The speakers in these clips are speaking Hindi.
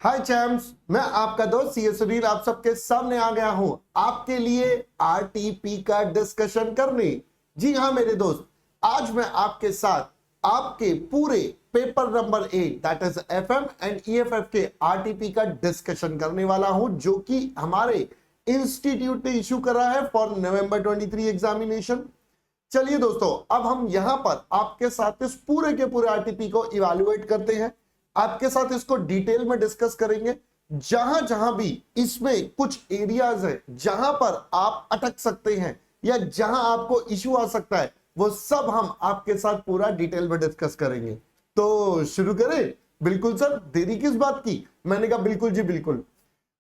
हाय चैम्प्स, मैं आपका दोस्त सीए सुनील आप सबके सामने आ गया हूं आपके लिए आरटीपी का डिस्कशन करने। जी हां मेरे दोस्त, आज मैं आपके साथ आपके पूरे paper number 8 that is FM and EFF के आरटीपी का डिस्कशन करने वाला हूं, जो कि हमारे इंस्टीट्यूट ने इशू करा है फॉर नवंबर 23 एग्जामिनेशन। चलिए दोस्तों, अब हम यहां पर आपके साथ इस पूरे के पूरे आरटीपी को इवैल्यूएट करते हैं, आपके साथ इसको डिटेल में डिस्कस करेंगे। जहां जहां भी इसमें कुछ एरियाज है जहां पर आप अटक सकते हैं या जहां आपको इश्यू आ सकता है, वो सब हम आपके साथ पूरा डिटेल में डिस्कस करेंगे। तो शुरू करें। बिल्कुल सर, देरी किस बात की? मैंने कहा बिल्कुल जी बिल्कुल।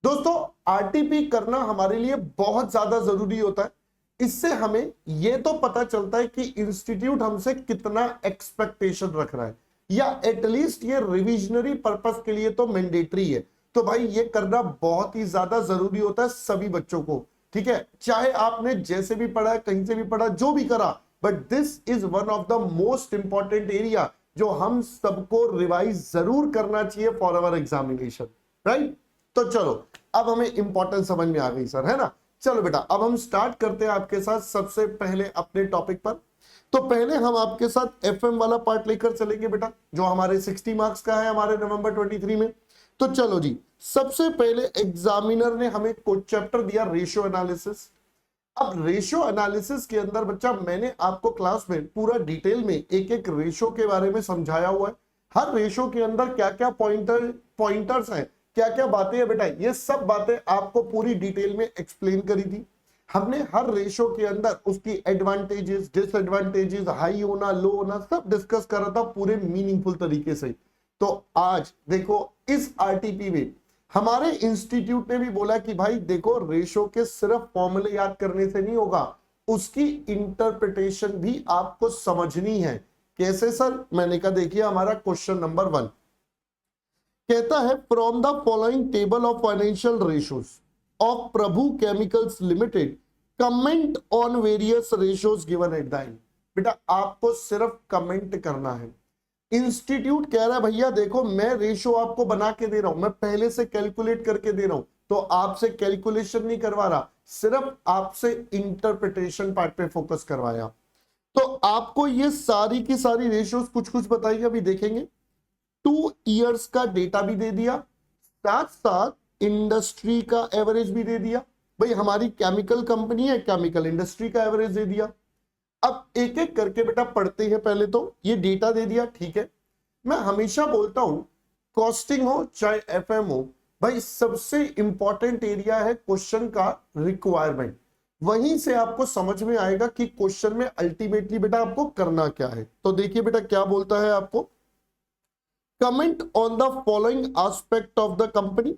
दोस्तों, आरटीपी करना हमारे लिए बहुत ज्यादा जरूरी होता है। इससे हमें यह तो पता चलता है कि इंस्टीट्यूट हमसे कितना एक्सपेक्टेशन रख रहा है, या एटलीस्ट ये रिविजनरी पर्पस के लिए तो मैंडेटरी है। तो भाई ये करना बहुत ही ज्यादा जरूरी होता है सभी बच्चों को, ठीक है? चाहे आपने जैसे भी पढ़ा है, कहीं से भी पढ़ा, जो भी करा, but this is one of the most important area जो हम सबको रिवाइज जरूर करना चाहिए फॉर अवर एग्जामिनेशन, राइट? तो चलो, अब हमें इंपॉर्टेंस समझ में आ गई सर, है ना? चलो बेटा, अब हम स्टार्ट करते हैं आपके साथ सबसे पहले अपने टॉपिक पर। तो पहले हम आपके साथ एफएम वाला पार्ट लेकर चलेंगे बेटा, जो हमारे 60 मार्क्स का है हमारे नवंबर 23 में। तो चलो जी, सबसे पहले एग्जामिनर ने हमें कुछ चैप्टर दिया, रेशियो एनालिसिस। अब रेशियो एनालिसिस के अंदर बच्चा, मैंने आपको क्लास में पूरा डिटेल में एक एक रेशियो के बारे में समझाया हुआ है। हर रेशियो के अंदर क्या क्या पॉइंटर्स हैं, क्या क्या बातें हैं बेटा, ये सब बातें आपको पूरी डिटेल में एक्सप्लेन करी थी हमने। हर रेशो के अंदर उसकी एडवांटेजेस, डिसएडवांटेजेस, हाई होना, लो होना, सब डिस्कस कर रहा था पूरे मीनिंगफुल तरीके से। तो आज देखो, इस आरटीपी में हमारे इंस्टीट्यूट ने भी बोला कि भाई देखो, रेशो के सिर्फ फॉर्मूले याद करने से नहीं होगा, उसकी इंटरप्रिटेशन भी आपको समझनी है। कैसे सर? मैंने कहा देखिए, हमारा क्वेश्चन नंबर 1 कहता है, from the following table of financial ratios of Prabhu Chemicals Limited, comment on various ratios given at the end। बेटा आपको सिर्फ कमेंट करना है। इंस्टीट्यूट कह रहा है भैया देखो, मैं रेशियो आपको बना के दे रहा हूं, मैं पहले से कैलकुलेट करके दे रहा हूं, तो आपसे कैलकुलेशन नहीं करवा रहा, सिर्फ आपसे इंटरप्रिटेशन पार्ट पे फोकस करवाया। तो आपको ये सारी की सारी रेशियोज कुछ कुछ बताइए, अभी देखेंगे। 2 इयर्स का डेटा भी दे दिया, साथ साथ इंडस्ट्री का एवरेज भी दे दिया। भाई हमारी केमिकल कंपनी है, केमिकल इंडस्ट्री का एवरेज दे दिया। अब एक एक करके बेटा पढ़ते हैं। पहले तो ये डेटा दे दिया, ठीक है। मैं हमेशा बोलता हूं, कॉस्टिंग हो चाहे एफएम हो, भाई सबसे इंपॉर्टेंट एरिया है क्वेश्चन का रिक्वायरमेंट। वहीं से आपको समझ में आएगा कि क्वेश्चन में अल्टीमेटली बेटा आपको करना क्या है। तो देखिए बेटा क्या बोलता है आपको, comment on the following aspect of the company.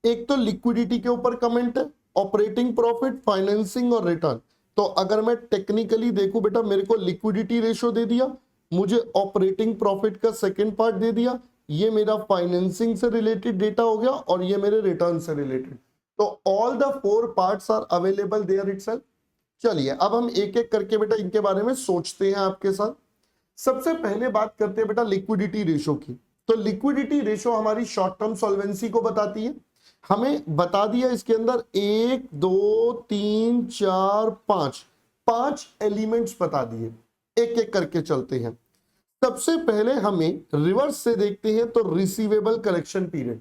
एक तो लिक्विडिटी के ऊपर कमेंट है, ऑपरेटिंग प्रॉफिट, फाइनेंसिंग और रिटर्न। तो अगर मैं टेक्निकली देखूं बेटा, मेरे को लिक्विडिटी रेशियो दे दिया, मुझे ऑपरेटिंग प्रॉफिट का सेकंड पार्ट दे दिया, ये मेरा फाइनेंसिंग से रिलेटेड डेटा हो गया और ये मेरे रिटर्न से रिलेटेड। तो all the 4 parts are available there itself. चलिए अब हम एक एक करके बेटा इनके बारे में सोचते हैं आपके साथ। सबसे पहले बात करते हैं बेटा लिक्विडिटी रेशियो की। तो लिक्विडिटी रेशियो हमारी शॉर्ट टर्म सॉल्वेंसी को बताती है। हमें बता दिया इसके अंदर 1 2 3 4 5 एलिमेंट्स बता दिए। एक एक करके चलते हैं। सबसे पहले हमें रिवर्स से देखते हैं, तो रिसीवेबल कलेक्शन पीरियड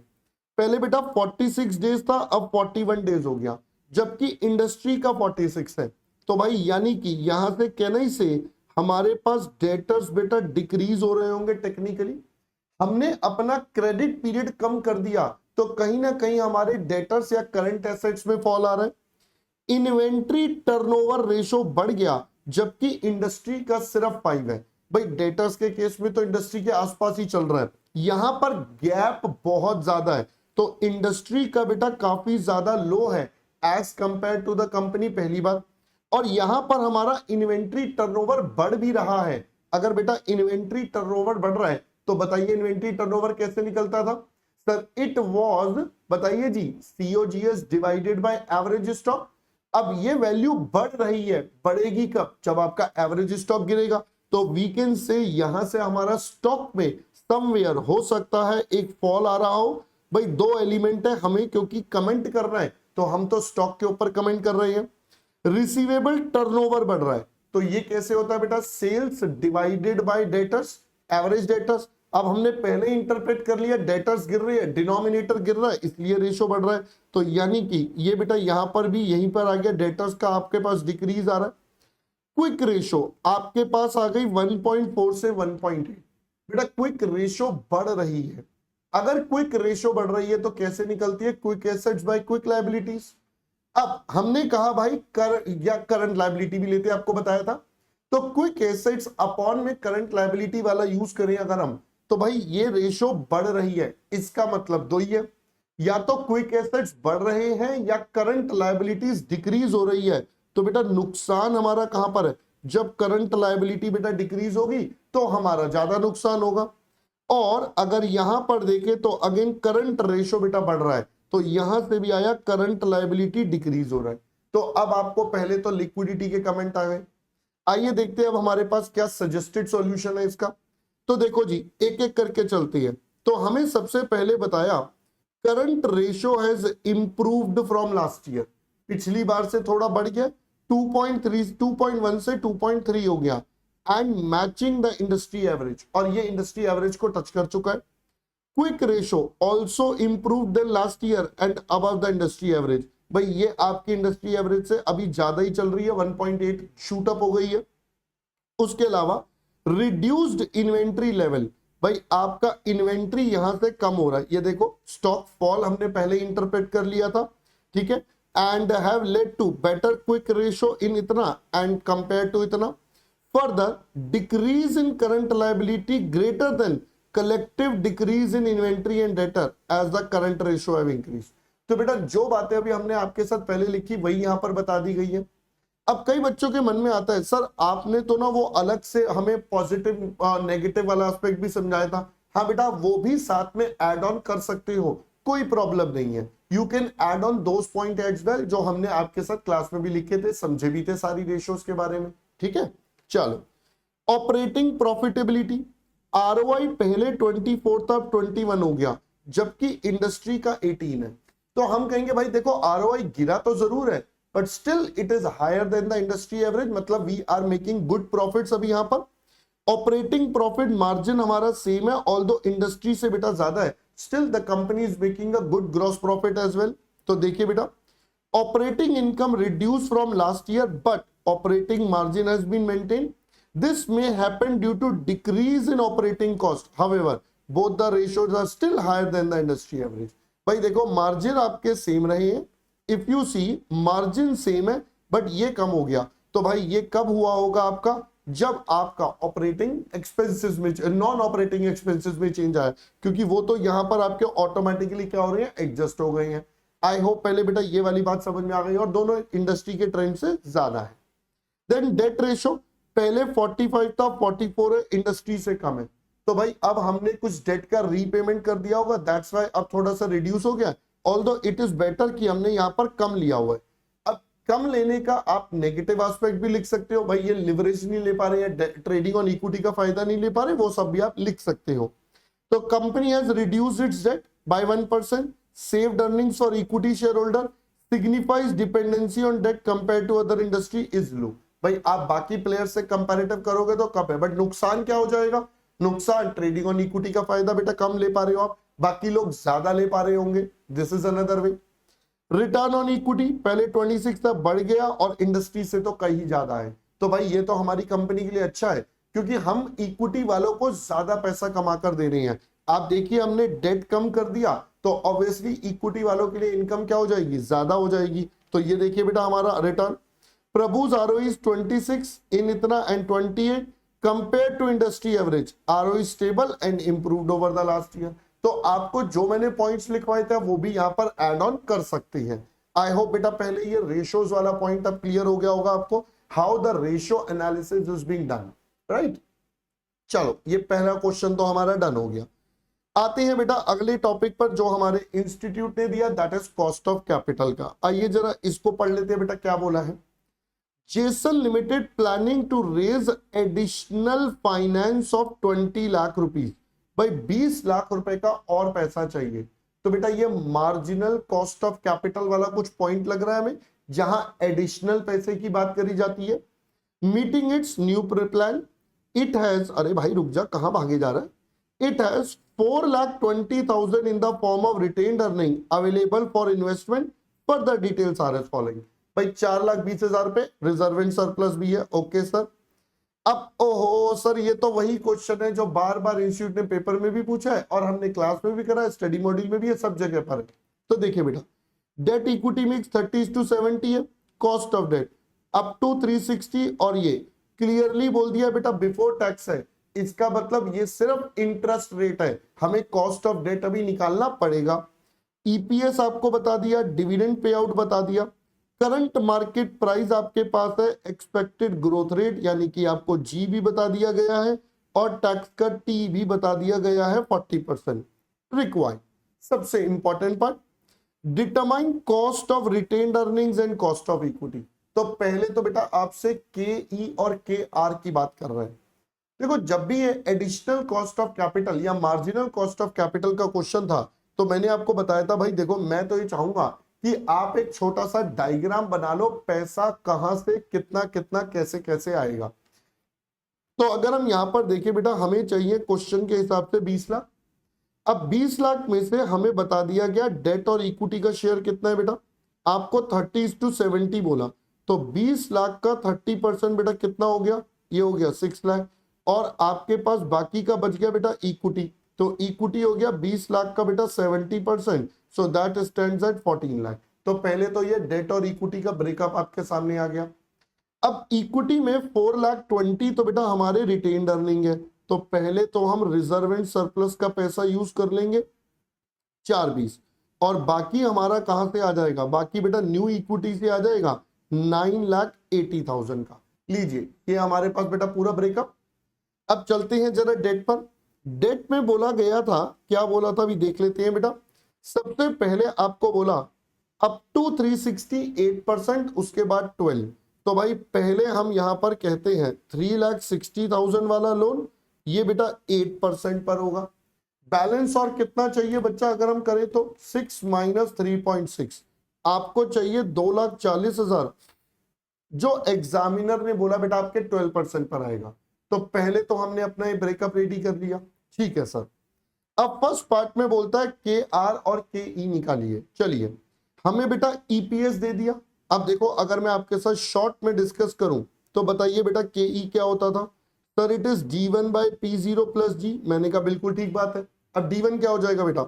पहले बेटा 46 डेज था, अब 41 डेज हो गया, जबकि इंडस्ट्री का 46 है। तो भाई यानी कि यहां से कहने से हमारे पास डेटर्स बेटा डिक्रीज हो रहे होंगे। टेक्निकली हमने अपना क्रेडिट पीरियड कम कर दिया, तो कहीं ना कहीं हमारे डेटर्स या करंट एसेट्स में फॉल आ रहा है। इन्वेंट्री टर्नओवर रेशो बढ़ गया, जबकि इंडस्ट्री का सिर्फ 5 है। भाई डेटर्स के केस में तो इंडस्ट्री के आसपास ही चल रहा है, यहां पर गैप बहुत ज्यादा है। तो इंडस्ट्री का बेटा काफी ज्यादा लो है as compare to the company, पहली बात। और यहां पर हमारा इन्वेंट्री टर्नओवर बढ़ भी रहा है। अगर बेटा इन्वेंट्री टर्नओवर बढ़ रहा है, तो बताइए इन्वेंट्री टर्नओवर कैसे निकलता था सर? इट वाज, बताइए जी, COGS divided by average stock. अब ये वैल्यू बढ़ रही है, बढ़ेगी कब? जब आपका एवरेज स्टॉक गिरेगा। तो वीकेंड से यहां से हमारा स्टॉक में समवेयर हो सकता है एक फॉल आ रहा हो, भाई दो एलिमेंट है हमें, क्योंकि कमेंट करना है तो हम तो स्टॉक के ऊपर कमेंट कर रहे हैं। रिसीवेबल टर्नओवर बढ़ रहा है, तो ये कैसे होता है बेटा, sales divided by debtors, average debtors. अब हमने पहले इंटरप्रेट कर लिया डेटर्स गिर रही है, डिनोमिनेटर गिर रहा है, इसलिए रेशो बढ़ रहा है। तो यानी कि ये बेटा यहां पर भी यहीं पर आ गया, डेटर्स का आपके पास डिक्रीज आ रहा है। क्विक रेशो आपके पास आ गई 1.4 से 1.8। बेटा क्विक रेशो बढ़ रही है, अगर क्विक रेशो बढ़ रही है तो कैसे निकलती है, quick assets bye quick liabilities. अब हमने कहा भाई करंट लायबिलिटी भी लेते, आपको बताया था। तो क्विक एसेट्स अपॉन में करंट लायबिलिटी वाला यूज करें अगर हम, तो भाई ये रेशो बढ़ रही है, इसका मतलब दो ही है, या तो क्विक एसेट्स बढ़ रहे हैं या करंट लायबिलिटीज डिक्रीज हो रही है। तो बेटा नुकसान हमारा कहां पर है, जब करंट लायबिलिटी बेटा डिक्रीज होगी तो हमारा ज्यादा नुकसान होगा। और अगर यहां पर देखें तो अगेन करंट रेशो बेटा बढ़ रहा है, तो यहां से भी आया करंट लायबिलिटी डिक्रीज हो रहा है। तो अब आपको पहले तो लिक्विडिटी के कमेंट आ गए। आइए देखते हैं अब हमारे पास क्या सजेस्टेड सॉल्यूशन है इसका। तो देखो जी एक एक करके चलते हैं। तो हमें सबसे पहले बताया current ratio has improved from last year, पिछली बार से थोड़ा बढ़ गया, 2.1 से 2.3 हो गया, and matching the industry average, और ये इंडस्ट्री एवरेज को टच कर चुका है। Quick ratio also improved than last year and above the industry average, भाई ये आपकी इंडस्ट्री एवरेज से अभी ज्यादा ही चल रही है, 1.8 शूट अप हो गई है। उसके अलावा रिड्यूस्ड इन्वेंट्री लेवल, भाई आपका इन्वेंट्री यहां से कम हो रहा है, ये देखो स्टॉक फॉल हमने पहले इंटरप्रेट कर लिया था, ठीक है, and have led to better quick ratio in इतना एंड कंपेयर टू इतना। Further, decrease in current liability greater than collective decrease in inventory and debtor as the current ratio have increased. तो बेटा जो बातें अभी हमने आपके साथ पहले लिखी वही यहां पर बता दी गई है। अब कई बच्चों के मन में आता है सर आपने तो ना वो अलग से हमें पॉजिटिव नेगेटिव वाला एस्पेक्ट भी समझाया था। हाँ बेटा वो भी साथ में ऐड ऑन कर सकते हो, कोई प्रॉब्लम नहीं है, you can add on those point as well जो हमने आपके साथ क्लास में भी लिखे थे, समझे भी थे सारी रेशियोज के बारे में, ठीक है। चलो ऑपरेटिंग प्रॉफिटेबिलिटी, आरओआई पहले 24 था अब 21 हो गया, जबकि इंडस्ट्री का 18 है। तो हम कहेंगे भाई देखो आरओआई गिरा तो जरूर है but still it is higher than the industry average, मतलब we are making good profits अभी यहां पर। ऑपरेटिंग प्रॉफिट मार्जिन हमारा सेम है, ऑल्दो इंडस्ट्री से बेटा ज्यादा है, still the company is making a good gross profit as well. तो देखिए बेटा operating income reduce from last year but operating margin has been maintained. This may happen due to decrease in operating cost. However, both the ratios are still higher than the industry average. भाई देखो मार्जिन आपके सेम रहे हैं, if you see margin same है बट ये कम हो गया, तो भाई ये कब हुआ होगा आपका, जब आपका ऑपरेटिंग एक्सपेंसेस में नॉन ऑपरेटिंग एक्सपेंसेस में चेंज आया, क्योंकि वो तो यहां पर आपके ऑटोमेटिकली क्या हो रहे हैं, एडजस्ट हो गए हैं। आई होप पहले बेटा ये वाली बात समझ में आ गई और दोनों इंडस्ट्री के ट्रेंड से ज्यादा है। देन डेट रेशो पहले 45 था 44 है, इंडस्ट्री से कम है, तो भाई अब हमने कुछ डेट का रीपेमेंट कर दिया होगा, दैट्स व्हाई अब थोड़ा सा रिड्यूस हो गया, ऑल्दो इट इज बेटर कि हमने यहाँ पर कम लिया हुआ है। अब कम लेने का आप नेगेटिव एस्पेक्ट भी लिख सकते हो, भाई ये लिवरेज नहीं ले पा रहे हैं, ट्रेडिंग ऑन इक्विटी का फायदा नहीं ले पा रहे, वो सब भी आप लिख सकते हो। तो company has reduced its debt by 1%, saved earnings for equity share holder, signifies dependency on debt compare to other industry is low. भाई आप बाकी प्लेयर से कंपैरेटिव करोगे तो कम है, बट नुकसान क्या हो जाएगा, नुकसान ट्रेडिंग ऑन इक्विटी का फायदा बेटा कम ले पा रहे हो आप, बाकी लोग ज्यादा ले पा रहे होंगे, this is another way. Return on equity पहले 26 था बढ़ गया और इंडस्ट्री से तो कहीं ज्यादा है, तो भाई ये तो हमारी कंपनी के लिए अच्छा है क्योंकि हम इक्विटी वालों को ज्यादा पैसा कमा कर दे रहे हैं। आप देखिए हमने डेट कम कर दिया तो ऑब्वियसली इक्विटी वालों के लिए इनकम क्या हो जाएगी, ज्यादा हो जाएगी। तो ये देखिए बेटा हमारा return, Prabhu's ROE is 26 in इतना and 28 compared to industry average. ROE is stable and improved over the last year. तो आपको जो मैंने पॉइंट्स लिखवाए थे वो भी यहाँ पर ऐड ऑन कर सकते हैं। आई होप बेटा पहले ये रेशियोज वाला पॉइंट अब क्लियर हो गया होगा आपको, how the ratio analysis is being done, right. चलो ये पहला क्वेश्चन तो हमारा डन हो गया। आते हैं बेटा अगले टॉपिक पर जो हमारे इंस्टीट्यूट ने दिया, that is cost of capital का। आइए जरा इसको पढ़ लेते हैं बेटा क्या बोला है। Jason limited planning to raise additional finance of 20 lakh rupees, भाई 20 लाख रुपए का और पैसा चाहिए। तो बेटा ये मार्जिनल कॉस्ट ऑफ कैपिटल वाला कुछ पॉइंट लग रहा है हमें, जहां एडिशनल पैसे की बात करी जाती है। Meeting it's new plan, it has, अरे भाई रुक जा, कहां भागे जा रहा है, it has 4,20,000 in the form of retained earning available for investment. Further details are as following. भाई 4,20,000 पे रिजर्वेंट सरप्लस भी है। Okay sir. अब ओहो सर, ये तो वही क्वेश्चन है जो बार बार इंस्टीट्यूट ने पेपर में भी पूछा है और हमने क्लास में भी करा है, स्टडी मॉड्यूल में भी है, सब जगह पर है। तो देखिए बेटा, डेट इक्विटी मिक्स 30:70 है, cost of debt up to 360, और ये क्लियरली बोल दिया बेटा बिफोर टैक्स है। इसका मतलब ये सिर्फ इंटरेस्ट रेट है, हमें कॉस्ट ऑफ डेट अभी निकालना पड़ेगा। ईपीएस आपको बता दिया, डिविडेंड पे आउट बता दिया, करंट मार्केट प्राइस आपके पास है, एक्सपेक्टेड ग्रोथ रेट यानी कि आपको जी भी बता दिया गया है, और टैक्स का टी भी बता दिया गया है 40%। रिक्वायर्ड सबसे important part, determine cost of retained earnings and cost of equity. तो पहले तो बेटा आपसे के ई और के आर की बात कर रहे हैं। देखो, जब भी ये एडिशनल कॉस्ट ऑफ कैपिटल या मार्जिनल कॉस्ट ऑफ कैपिटल का क्वेश्चन था, तो मैंने आपको बताया था भाई देखो, मैं तो ये चाहूंगा कि आप एक छोटा सा डायग्राम बना लो, पैसा कहां से कितना कितना कैसे कैसे आएगा। तो अगर हम यहां पर देखें बेटा, हमें चाहिए क्वेश्चन के हिसाब से 20 लाख। अब 20 लाख में से हमें बता दिया गया डेट और इक्विटी का शेयर कितना है बेटा, आपको 30:70 बोला, तो 20 लाख का 30% बेटा कितना हो गया, ये हो गया 6 लाख, और आपके पास बाकी का बच गया बेटा इक्विटी, तो इक्विटी हो गया 20 लाख का बेटा 70%, so that stands eight 14 lakh. तो पहले तो ये डेट और इक्विटी का ब्रेकअप आपके सामने आ गया। अब इक्विटी में 4,20,000 तो बेटा हमारे रिटेन्ड अर्निंग है, तो पहले तो हम रिजर्वेंट सरप्लस का पैसा यूज कर लेंगे 4,20, और बाकी हमारा कहां से आ जाएगा, बाकी बेटा न्यू इक्विटी से आ जाएगा 9,80,000 का। लीजिए, ये हमारे पास बेटा पूरा ब्रेकअप। अब चलते हैं जरा डेट पर। डेट में बोला गया था, क्या बोला था अभी देख लेते हैं बेटा। सबसे पहले आपको बोला अप टू 368%, उसके बाद 12। तो भाई पहले हम यहां पर कहते हैं 3,60,000 वाला लोन, ये बेटा 8% पर होगा। बैलेंस और कितना चाहिए बच्चा, अगर हम करें तो 6 - 3.6, आपको चाहिए 2,40,000, जो एग्जामिनर ने बोला बेटा आपके 12% पर आएगा। तो पहले तो हमने अपना ये ब्रेकअप रेडी कर लिया, ठीक है सर। अब फर्स्ट पार्ट में बोलता है के आर और के ई निकालिए। चलिए, हमें बेटा ईपीएस दे दिया। अब देखो, अगर मैं आपके साथ शॉर्ट में डिस्कस करूं तो बताइए बेटा के ई क्या होता था। Sir it is D1/P0 + G। मैंने कहा बिल्कुल ठीक बात है। अब D1 क्या हो जाएगा बेटा,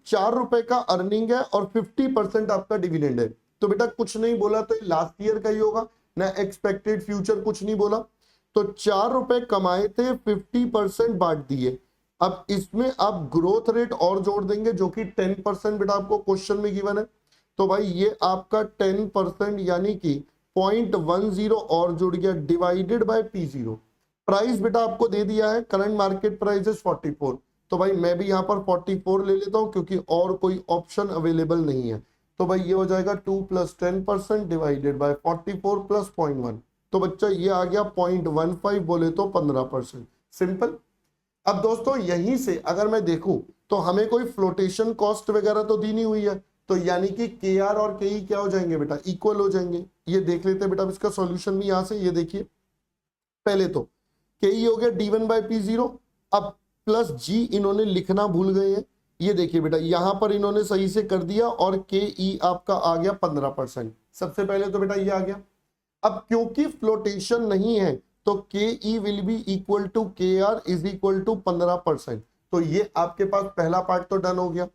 4 रुपए का अर्निंग है और 50% आपका डिविडेंड है। तो बेटा कुछ नहीं बोला तो लास्ट ईयर का ही होगा ना, एक्सपेक्टेड फ्यूचर कुछ नहीं बोला। तो 4 रुपए कमाए थे, 50% बांट दिए। अब इसमें आप ग्रोथ रेट और जोड़ देंगे जो कि 10% बेटा आपको क्वेश्चन में गिवन है। तो भाई ये आपका 10% यानी कि 0.10 और जुड़ गया, डिवाइडेड बाय P0। प्राइस बेटा आपको दे दिया है, करंट मार्केट प्राइस इज 44। तो भाई मैं भी यहाँ पर 44 ले लेता हूँ क्योंकि और कोई ऑप्शन अवेलेबल नहीं है। तो भाई ये हो जाएगा 2 + 10% डिवाइडेड बाय 44 + 0.1। तो बच्चा ये आ गया 0.15, बोले तो 15%। सिंपल। अब दोस्तों यहीं से अगर मैं देखूं तो हमें कोई फ्लोटेशन कॉस्ट वगैरह तो दी नहीं हुई है, तो यानी कि के आर और के ई क्या हो जाएंगे बेटा, इक्वल हो जाएंगे। ये देख लेते हैं बेटा, इसका सॉल्यूशन भी यहां से, ये देखिए पहले तो के ई हो गया D1/P0, अब प्लस जी इन्होंने लिखना भूल गए हैं। ये देखिए बेटा, यहां पर इन्होंने सही से कर दिया, और के ई आपका आ गया 15%। सबसे पहले तो बेटा ये आ गया। अब क्योंकि फ्लोटेशन नहीं है तो के ई विल बी इक्वल टू के आर इज इक्वल टू 15%। तो ये आपके पास पहला पार्ट तो डन हो गया।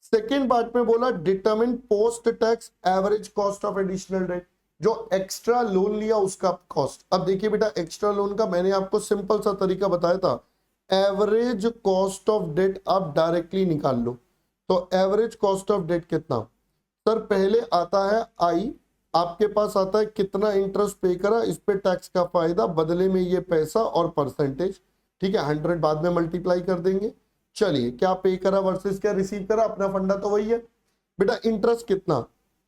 सेकेंड पार्ट में बोला determine post tax average cost of additional date, जो एक्स्ट्रा लोन लिया उसका कॉस्ट। अब देखिए बेटा, एक्स्ट्रा लोन का मैंने आपको सिंपल सा तरीका बताया था, एवरेज कॉस्ट ऑफ डेट आप डायरेक्टली निकाल लो। तो एवरेज कॉस्ट ऑफ डेट कितना, सर पहले आता है आई, आपके पास आता है कितना इंटरेस्ट पे करा, इस पे टैक्स का फायदा, बदले में ये पैसा और परसेंटेज, ठीक है। 100 बाद में मल्टीप्लाई कर देंगे। चलिए, क्या पे करा वर्सेस क्या रिसीव करा, अपना फंडा तो वही है बेटा। इंटरेस्ट कितना,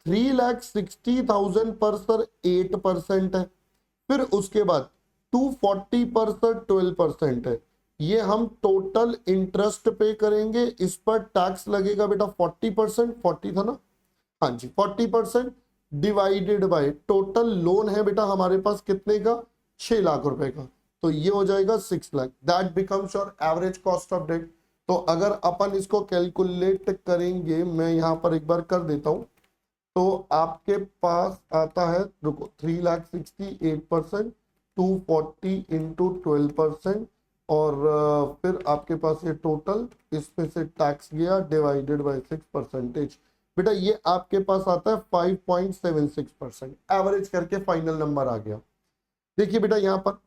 3,60,000 पर सर 8% है, फिर उसके बाद 240 पर सर 12% है, ये हम टोटल इंटरेस्ट पे करेंगे, इस पर टैक्स लगेगा बेटा 40%, 40 था ना, हाँ जी 40% डिवाइडेड बाय टोटल लोन है बेटा हमारे पास कितने का, 6 लाख रुपए का, तो ये हो जाएगा 6 lakh. That becomes your average cost of debt. तो अगर अपन इसको कैलकुलेट करेंगे, मैं यहाँ पर एक बार कर देता हूँ, तो आपके पास आता है, रुको, 3,68%, 240 इंटू 12%, और फिर आपके पास ये टोटल, इसमें से टैक्स गया डिवाइडेड बाय 6%, बेटा ये आपके पास आता है 5.76%, एवरेज करके फाइनल नंबर आ गया। देखिए बेटा यहाँ पर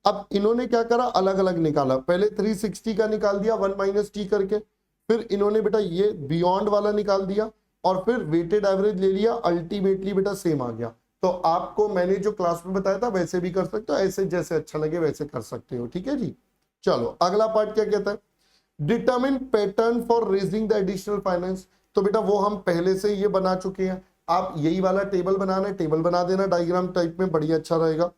अब इन्होंने क्या करा, अलग अलग निकाला, पहले 360 का निकाल दिया 1 माइनस टी करके, फिर इन्होंने बेटा ये बियॉन्ड वाला निकाल दिया, और फिर वेटेड एवरेज ले लिया, अल्टीमेटली बेटा सेम आ गया। तो आपको मैंने जो क्लास में बताया था वैसे भी कर सकते हो, ऐसे जैसे अच्छा लगे वैसे कर सकते हो, ठीक है जी। चलो अगला पार्ट क्या कहता है, determine pattern for raising the additional finance. तो बेटा वो हम पहले से ये बना चुके हैं, आप यही वाला टेबल बनाना है, टेबल बना देना डायग्राम टाइप में, बढ़िया अच्छा रहेगा।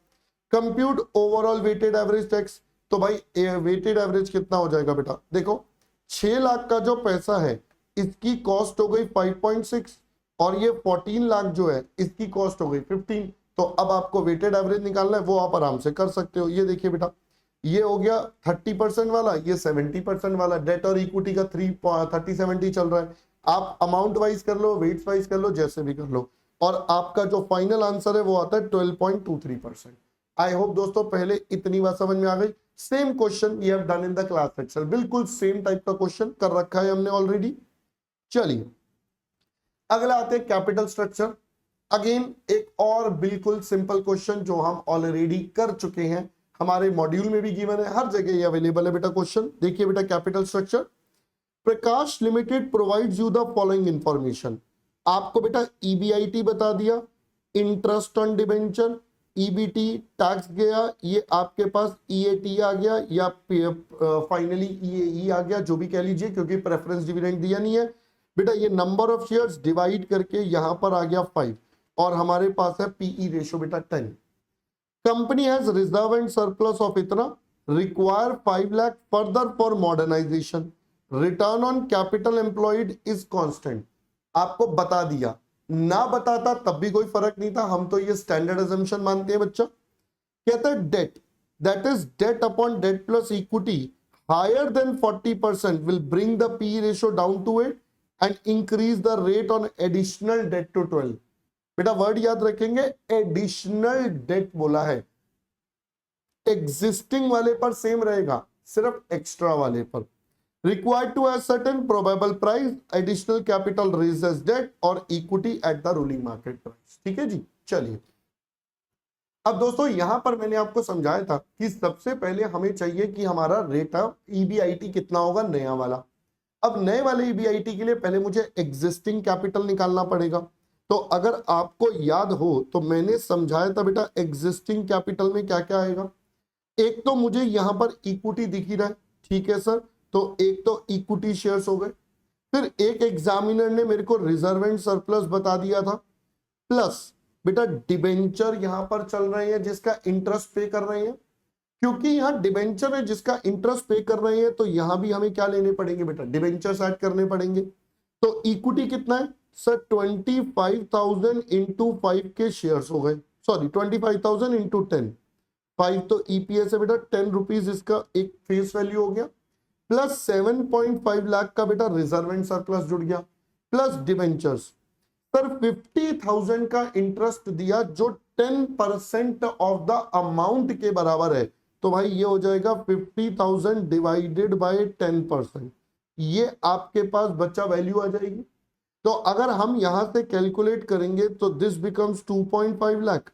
Compute overall weighted average tax. तो भाई वेटेड एवरेज कितना हो जाएगा बेटा, देखो 6 लाख का जो पैसा है इसकी कॉस्ट हो गई 5.6, और ये 14 लाख जो है इसकी कॉस्ट हो गई 15। तो अब आपको वेटेड एवरेज निकालना है, वो आप आराम से कर सकते हो। ये देखिए बेटा, ये हो गया 30% वाला, ये 70% वाला, डेट और इक्विटी का 30-70 चल रहा है। आप अमाउंट वाइज कर लो, वेट्स वाइज कर लो, जैसे भी कर लो, और आपका जो फाइनल आंसर है वो आता है 12.23%। आई होप दोस्तों पहले इतनी बात समझ में आ गई। Same question we have done in the class Excel, बिल्कुल सेम टाइप का क्वेश्चन कर रखा है हमने ऑलरेडी। चलिए अगला आते हैं कैपिटल स्ट्रक्चर। अगेन एक और बिल्कुल सिंपल क्वेश्चन जो हम ऑलरेडी कर चुके हैं, हमारे मॉड्यूल में भी गिवन है, हर जगह ये अवेलेबल है बेटा क्वेश्चन। देखिए बेटा capital structure, Prakash limited provides you the following information. आपको बेटा ईबीआईटी बता दिया, interest on debenture, EBT tax गया, ये आपके पास ईएटी आ गया, या फाइनली ईएई आ गया, जो भी कह लीजिए, क्योंकि प्रेफरेंस डिविडेंड दिया नहीं है बेटा। ये नंबर ऑफ शेयर्स डिवाइड करके यहां पर आ गया 5, और हमारे पास है पीई रेशो बेटा 10। Company has reserve and surplus of इतना, require 5 lakh further for modernisation, return on capital employed is constant. आपको बता दिया, ना बताता तब भी कोई फर्क नहीं था, हम तो ये स्टैंडर्ड अजम्पशन मानते हैं बच्चा। कहता है debt, that is debt upon debt plus equity higher than 40% will bring the P ratio down to 8 and increase the rate on additional debt to 12। बेटा वर्ड याद रखेंगे, एडिशनल डेट बोला है, एग्जिस्टिंग वाले पर सेम रहेगा, सिर्फ एक्स्ट्रा वाले पर। Required to a certain probable price, additional capital raised as debt or equity at the ruling market price। ठीक है जी। चलिए अब दोस्तों यहां पर मैंने आपको समझाया था कि सबसे पहले हमें चाहिए कि हमारा रेट ऑफ ईबीआईटी कितना होगा, नया वाला। अब नए वाले ईबीआईटी के लिए पहले मुझे एग्जिस्टिंग कैपिटल निकालना पड़ेगा। तो अगर आपको याद हो तो मैंने समझाया था बेटा एग्जिस्टिंग कैपिटल में क्या क्या आएगा। एक तो मुझे यहां पर इक्विटी दिख ही रहा है, ठीक है सर, तो एक तो इक्विटी शेयर्स हो गए। फिर एक एग्जामिनर ने मेरे को रिजर्व एंड सरप्लस बता दिया था, प्लस बेटा डिबेंचर यहां पर चल रहे हैं जिसका इंटरेस्ट पे कर रहे हैं। क्योंकि यहां डिबेंचर है जिसका इंटरेस्ट पे कर रहे हैं, तो यहां भी हमें क्या लेने पड़ेंगे बेटा, डिबेंचर ऐड करने पड़ेंगे। तो इक्विटी कितना है सर, 25,000 इंटू 5 के शेयर्स हो गए, सॉरी 25,000 इंटू 10, 5 तो ईपीएस है बेटा, 10 रुपीज इसका एक फेस वैल्यू हो गया, प्लस 7.5 लाख का बेटा रिजर्व एंड सरप्लस जुड़ गया, प्लस डिबेंचर्स। सर 50,000 का इंटरेस्ट दिया जो 10% ऑफ द अमाउंट के बराबर है, तो भाई ये हो जाएगा 50,000 डिवाइडेड बाय 10%, ये आपके पास बच्चा वैल्यू आ जाएगी। तो अगर हम यहां से कैलकुलेट करेंगे तो this becomes 2.5 lakh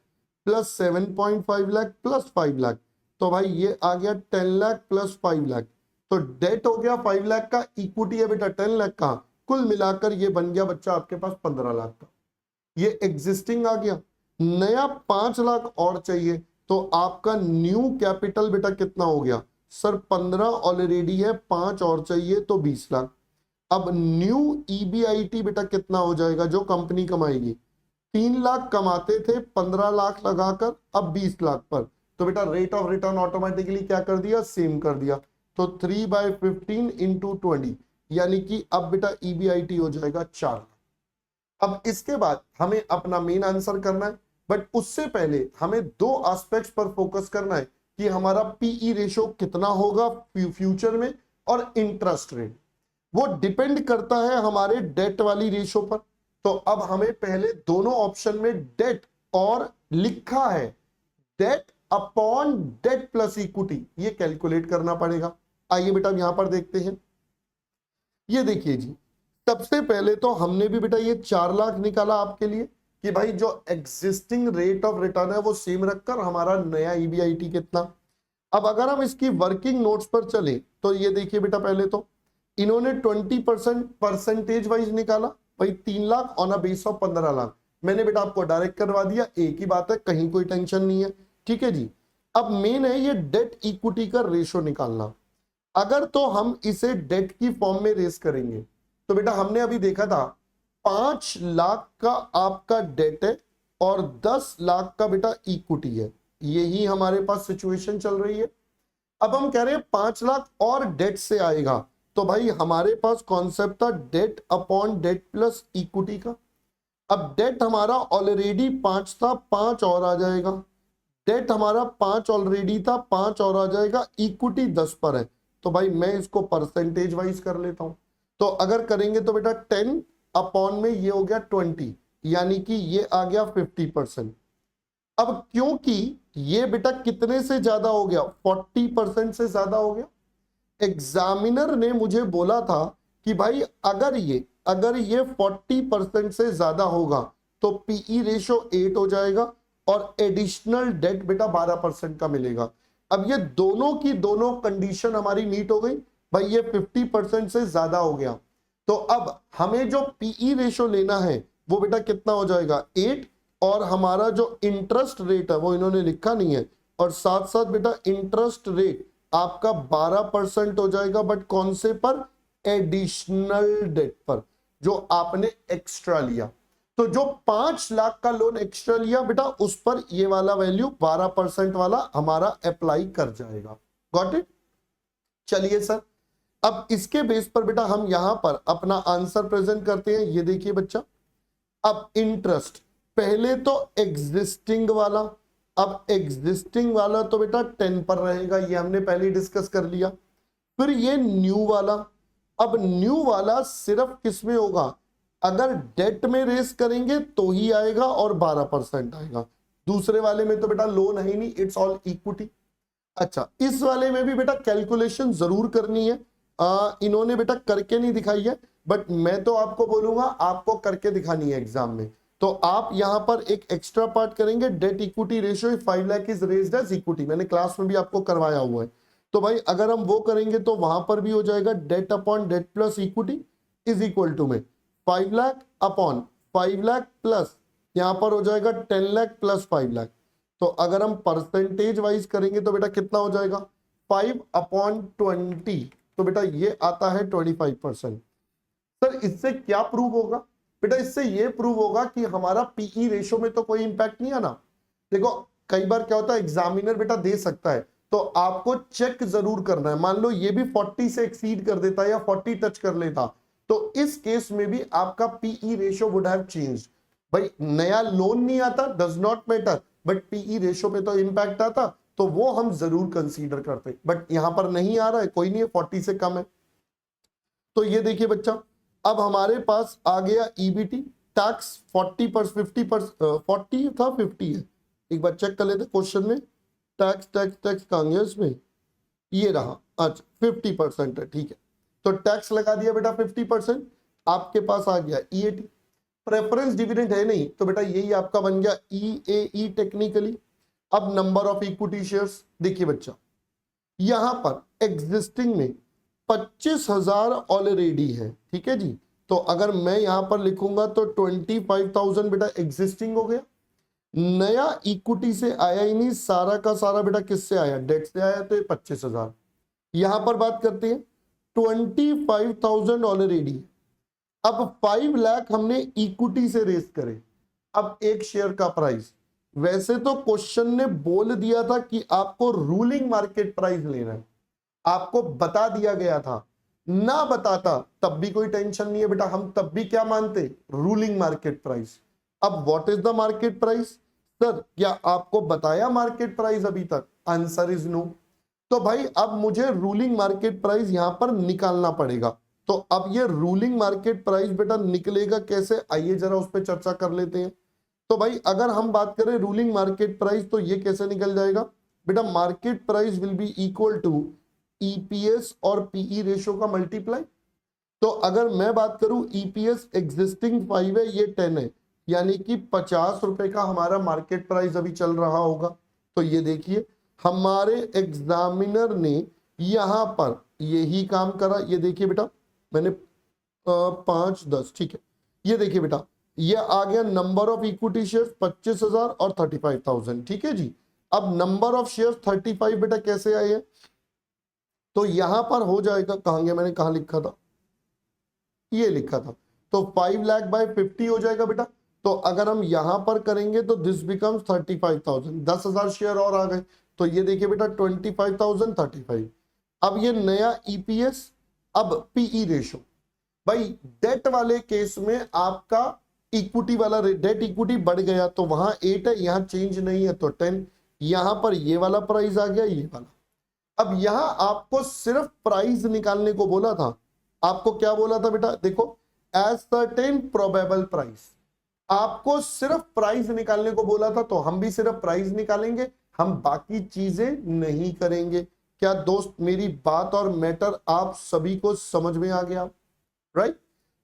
plus 7.5 lakh plus 5 lakh, तो भाई ये आ गया 10 लाख प्लस 5 लाख। तो डेट हो गया 5 लाख का, इक्विटी है बेटा 10 लाख का, कुल मिलाकर ये बन गया बच्चा आपके पास 15 लाख का। ये एग्जिस्टिंग आ गया, नया 5 लाख और चाहिए, तो आपका न्यू कैपिटल बेटा कितना हो गया सर, 15 ऑलरेडी है, 5 और चाहिए तो 20 लाख। अब न्यू ईबीआईटी बेटा कितना हो जाएगा जो कंपनी कमाएगी, 3 लाख कमाते थे 15 लाख लगाकर, अब 20 लाख पर, तो बेटा रेट ऑफ रिटर्न ऑटोमेटिकली क्या कर दिया, सेम कर दिया। तो 3/15 इंटू 20, यानी कि अब बेटा EBIT हो जाएगा 4। अब इसके बाद हमें अपना मेन आंसर करना है, बट उससे पहले हमें दो एस्पेक्ट्स पर फोकस करना है कि हमारा पीई रेशो कितना होगा फ्यूचर में, और इंटरेस्ट रेट वो डिपेंड करता है हमारे डेट वाली रेशो पर। तो अब हमें पहले दोनों ऑप्शन में डेट और लिखा है debt upon debt plus equity, ये कैलकुलेट करना पड़ेगा। आइए बेटा यहां पर देखते हैं। ये देखिए जी, सबसे पहले तो हमने भी बेटा ये 4 लाख निकाला आपके लिए कि भाई जो एग्जिस्टिंग रेट ऑफ रिटर्न है वो सेम रखकर हमारा नया EBIT कितना। अब अगर हम इसकी वर्किंग नोट्स पर चले तो ये देखिए बेटा, पहले तो इन्होंने 20% परसेंटेज वाइज निकाला, भाई 3 lakh on a base of 15 lakh. मैंने बेटा आपको डायरेक्ट करवा दिया, एक ही बात है, कहीं कोई टेंशन नहीं है, ठीक है जी। अब मेन है ये डेट इक्विटी का रेशो निकालना। अगर तो हम इसे डेट की फॉर्म में रेस करेंगे तो बेटा हमने अभी देखा था 5 लाख का आपका डेट है और 10 लाख का बेटा इक्विटी है, यही हमारे पास सिचुएशन चल रही है। अब हम कह रहे हैं 5 लाख और डेट से आएगा, तो भाई हमारे पास कॉन्सेप्ट था debt upon debt plus equity का। अब डेट हमारा ऑलरेडी 5 था, 5 और आ जाएगा। डेट हमारा 5 ऑलरेडी था, 5 और आ जाएगा। इक्विटी 10 पर है, तो भाई मैं इसको परसेंटेज वाइज कर लेता हूं। तो अगर करेंगे तो बेटा 10 अपॉन में ये हो गया 20, यानी कि ये आ गया 50%। अब क्योंकि ये बेटा कितने से ज्यादा हो गया, 40% से ज्यादा हो गया। एग्जामिनर ने मुझे बोला था कि भाई अगर ये 40% से ज्यादा होगा तो पीई रेशो 8 हो जाएगा और एडिशनल डेट बेटा 12% का मिलेगा। अब ये दोनों की दोनों कंडीशन हमारी मीट हो गई, भाई ये 50% से ज्यादा हो गया। तो अब हमें जो पीई रेशो लेना है वो बेटा कितना हो जाएगा, 8, और हमारा जो इंटरेस्ट रेट है वो इन्होंने लिखा नहीं है, और साथ साथ बेटा इंटरेस्ट रेट आपका 12% हो जाएगा, बट कौन से पर, एडिशनल डेट पर जो आपने एक्स्ट्रा लिया। तो जो 5 लाख का लोन एक्स्ट्रा लिया बेटा उस पर ये वाला वैल्यू 12% वाला हमारा अप्लाई कर जाएगा। Got it. चलिए सर, अब इसके बेस पर बेटा हम यहां पर अपना आंसर प्रेजेंट करते हैं। ये देखिए बच्चा, अब इंटरेस्ट पहले तो एग्जिस्टिंग वाला, अब एग्जिस्टिंग वाला तो बेटा 10 पर रहेगा, ये हमने पहले डिस्कस कर लिया। फिर ये न्यू वाला, अब न्यू वाला सिर्फ किस में होगा, अगर डेट में रेस करेंगे तो ही आएगा और 12% आएगा। दूसरे वाले में तो बेटा लोन है ही नहीं, इट्स ऑल इक्विटी। अच्छा, इस वाले में भी बेटा कैलकुलेशन जरूर करनी है, इन्होंने बेटा करके नहीं दिखाई है, बट मैं तो आपको बोलूंगा आपको करके दिखानी है एग्जाम में। तो आप यहां पर एक एक्स्ट्रा पार्ट करेंगे, debt equity ratio 5 lakh is raised as equity, मैंने क्लास में भी आपको करवाया हुआ है। तो भाई अगर हम वो करेंगे तो वहां पर भी हो जाएगा debt upon debt plus equity is equal to में 5 लाख अपॉन 5 लाख प्लस यहां पर हो जाएगा 10 लाख प्लस 5 लाख। तो अगर हम परसेंटेज वाइज करेंगे तो बेटा कितना हो जाएगा, 5/20, तो बेटा ये आता है 25%। सर इससे क्या प्रूव होगा, बेटा इससे ये प्रूव होगा कि हमारा पीई रेशो में तो कोई इंपैक्ट नहीं है ना। देखो कई बार क्या होता है, एग्जामिनर बेटा दे सकता है तो आपको चेक जरूर करना है। मान लो ये भी 40 से एक्सीड कर देता या 40 टच कर लेता, तो इस केस में भी आपका PE ratio would have changed. भाई नया लोन नहीं आता, does not matter, but PE ratio पे तो इंपैक्ट आता, तो वो हम जरूर कंसीडर करते, बट यहां पर नहीं आ रहा है, कोई नहीं है, 40 से कम है। तो ये देखिए बच्चा, अब हमारे पास आ गया ईबीटी, टैक्स 40 पर 50 पर 40 था 50 है, एक बार चेक कर लेते क्वेश्चन में, टैक्स टैक्स टैक्स कहां गया इसमें, ये रहा, अच्छा 50% है, ठीक है। तो टैक्स लगा दिया बेटा 50%, आपके पास आ गया ईएटी। प्रेफरेंस डिविडेंड है नहीं, तो बेटा यही आपका बन गया ईएई टेक्निकली। अब नंबर ऑफ इक्विटी शेयर्स देखिए बच्चा, यहां पर एग्जिस्टिंग में 25,000 ऑलरेडी है, ठीक है जी। तो अगर मैं यहां पर लिखूंगा तो 25,000 बेटा एग्जिस्टिंग हो गया, नया इक्विटी से आया ही नहीं, सारा का सारा बेटा किससे आया, डेट से आया, तो ये 25,000। यहां पर बात करते हैं 25,000 ऑलरेडी, अब 5 लाख हमने इक्विटी से रेस करे। अब एक शेयर का प्राइस, वैसे तो क्वेश्चन ने बोल दिया था कि आपको रूलिंग मार्केट प्राइस लेना है, आपको बता दिया गया था, ना बताता तब भी कोई टेंशन नहीं है बेटा, हम तब भी क्या मानते, रूलिंग मार्केट प्राइस। अब what is the market price? Sir क्या आपको बताया मार्केट प्राइस अभी तक? Answer is no. तो भाई अब मुझे रूलिंग मार्केट प्राइस यहां पर निकालना पड़ेगा। तो अब ये रूलिंग मार्केट प्राइस बेटा निकलेगा कैसे, आइए जरा उस पर चर्चा कर लेते हैं। तो भाई अगर हम बात करें रूलिंग मार्केट प्राइस, तो ये कैसे निकल जाएगा बेटा, market price will be equal to EPS और पीई रेशियो का मल्टीप्लाई। तो अगर मैं बात करूं ईपीएस एग्जिस्टिंग 5 है, ये 10 है, यानी कि 50 रुपए का हमारा मार्केट प्राइस अभी चल रहा होगा। तो ये देखिए हमारे एग्जामिनर ने यहां पर यही काम करा। ये देखिए बेटा मैंने 5-10 ठीक है, ये देखिए बेटा ये आ गया नंबर ऑफ इक्विटी शेयर्स 25,000 और 35,000, ठीक है जी। अब नंबर ऑफ शेयर्स 35 बेटा कैसे आए हैं, तो यहां पर हो जाएगा, कहां गया, मैंने कहा लिखा था, ये लिखा था, तो 5 लाख बाय 50 हो जाएगा बेटा। तो अगर हम यहां पर करेंगे तो दिस बिकम्स 35,000, 10,000 शेयर और आ गए। तो ये देखिए बेटा 25,000 35। अब ये नया ईपीएस, अब पीई रेशो, भाई डेट वाले केस में आपका इक्विटी वाला डेट इक्विटी बढ़ गया तो वहां 8 है, यहां चेंज नहीं है तो 10, यहां पर ये वाला प्राइस आ गया, ये वाला। अब यहां आपको सिर्फ प्राइस निकालने को बोला था, आपको क्या बोला था बेटा, देखो एज सर्टेन प्रोबेबल प्राइस, आपको सिर्फ प्राइस निकालने को बोला था, तो हम भी सिर्फ प्राइस निकालेंगे, हम बाकी चीजें नहीं करेंगे। क्या दोस्त मेरी बात और मैटर आप सभी को समझ में आ गया, राइट?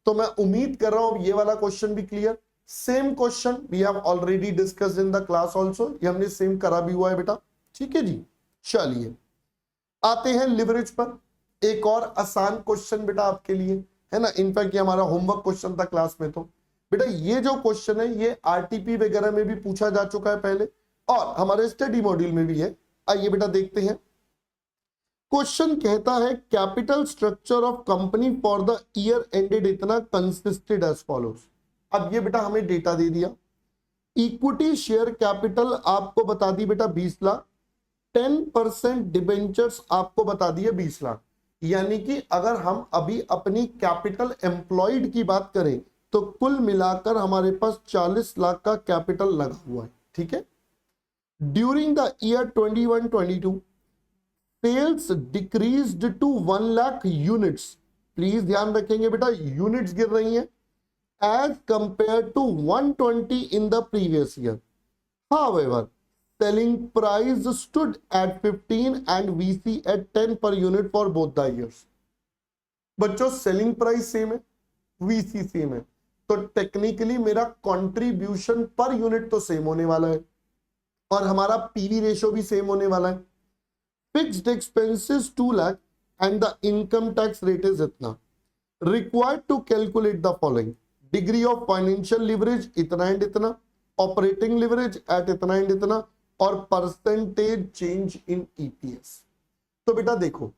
तो मैं उम्मीद कर रहा हूं ये वाला क्वेश्चन भी clear. Same question we have already discussed in the class also, ये हमने सेम करा भी हुआ है बेटा, ठीक है जी। चलिए आते हैं लिवरेज पर, एक और आसान क्वेश्चन बेटा आपके लिए, है ना, इनफैक्ट ये हमारा होमवर्क क्वेश्चन था क्लास में। तो बेटा ये जो क्वेश्चन है ये आरटीपी वगैरह में भी पूछा जा चुका है पहले, और हमारे स्टडी मॉड्यूल में भी है। आइए बेटा देखते हैं। क्वेश्चन कहता है capital structure of company for the year ended इतना कंसिस्टेड एज फॉलोज। अब ये बेटा हमें डेटा दे दिया, इक्विटी शेयर कैपिटल आपको बता दी बेटा 20 लाख, 10% डिबेंचर्स आपको बता दिए 20 लाख, यानी कि अगर हम अभी अपनी कैपिटल एम्प्लॉयड की बात करें तो कुल मिलाकर हमारे पास 40 लाख का कैपिटल लगा हुआ है, ठीक है। During the year 21-22 sales decreased to 1 lakh units, please ध्यान रखेंगे बेटा यूनिट्स गिर रही हैं, as compare to 120 in the previous year. However selling price stood at 15 and VC at 10 per unit for both the years। बच्चों सेलिंग प्राइस सेम है, वीसी सेम है, तो टेक्निकली मेरा कंट्रीब्यूशन पर यूनिट तो सेम होने वाला है और हमारा पीवी रेशियो भी सेम होने वाला है। Fixed expenses 2 lakh and the income tax rate is इतना। Required to calculate the following, degree of financial leverage इतना एंड इतना, ऑपरेटिंग लिवरेज एट इतना एंड इतना, और परसेंटेज चेंज इन ईपीएस। तो बेटा देखो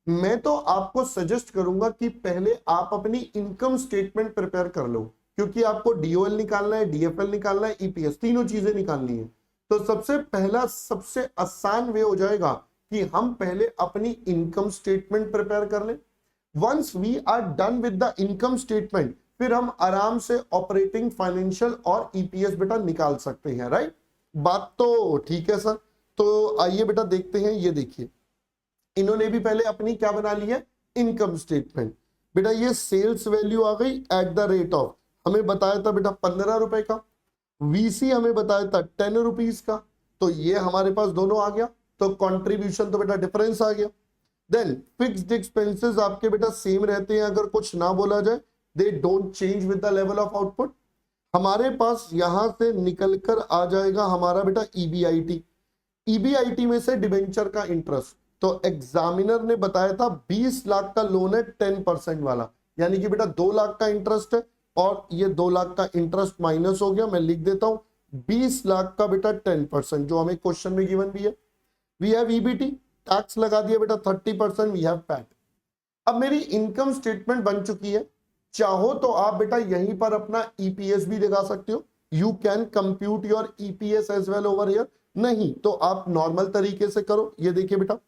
मैं तो आपको सजेस्ट करूंगा कि पहले आप अपनी इनकम स्टेटमेंट प्रिपेयर कर लो, क्योंकि आपको डीओएल निकालना है, डीएफएल निकालना है, ईपीएस, तीनों चीजें निकालनी है। तो सबसे पहला सबसे आसान वे हो जाएगा कि हम पहले अपनी इनकम स्टेटमेंट प्रिपेयर कर लें। Once we are done with the income statement, फिर हम आराम से ऑपरेटिंग, फाइनेंशियल और ईपीएस बेटा निकाल सकते हैं, राइट? बात तो ठीक है सर। तो आइए बेटा देखते हैं, ये देखिए इन्होंने भी पहले अपनी क्या बना ली है, इनकम स्टेटमेंट। बेटा ये सेल्स वैल्यू आ गई एट द रेट ऑफ, हमें बताया था बेटा 15 रुपए का, वीसी हमें बताया था 10 रुपीज का, तो ये हमारे पास दोनों आ गया, तो कंट्रीब्यूशन तो बेटा डिफरेंस आ गया। देन फिक्स्ड एक्सपेंसेस आपके बेटा सेम रहते हैं, अगर कुछ ना बोला जाए, they don't change with the level of output. हमारे पास यहां से निकलकर आ जाएगा हमारा बेटा ईबीआईटी, ईबीआईटी में से डिबेंचर का इंटरेस्ट, तो एग्जामिनर ने बताया था 20 लाख का लोन है 10% वाला, यानी कि बेटा 2 लाख का इंटरेस्ट है, और ये 2 लाख का इंटरेस्ट माइनस हो गया, मैं लिख देता हूं 20 लाख का बेटा 10%, जो हमें क्वेश्चन में गिवन भी है। वी हैव ईबीटी, टैक्स लगा दिया बेटा 30%, वी हैव पैट। अब मेरी इनकम स्टेटमेंट बन चुकी है, चाहो तो आप बेटा यहीं पर अपना ईपीएस भी लगा सकते हो, you can compute your EPS as well over here, नहीं तो आप नॉर्मल तरीके से करो। ये देखिए बेटा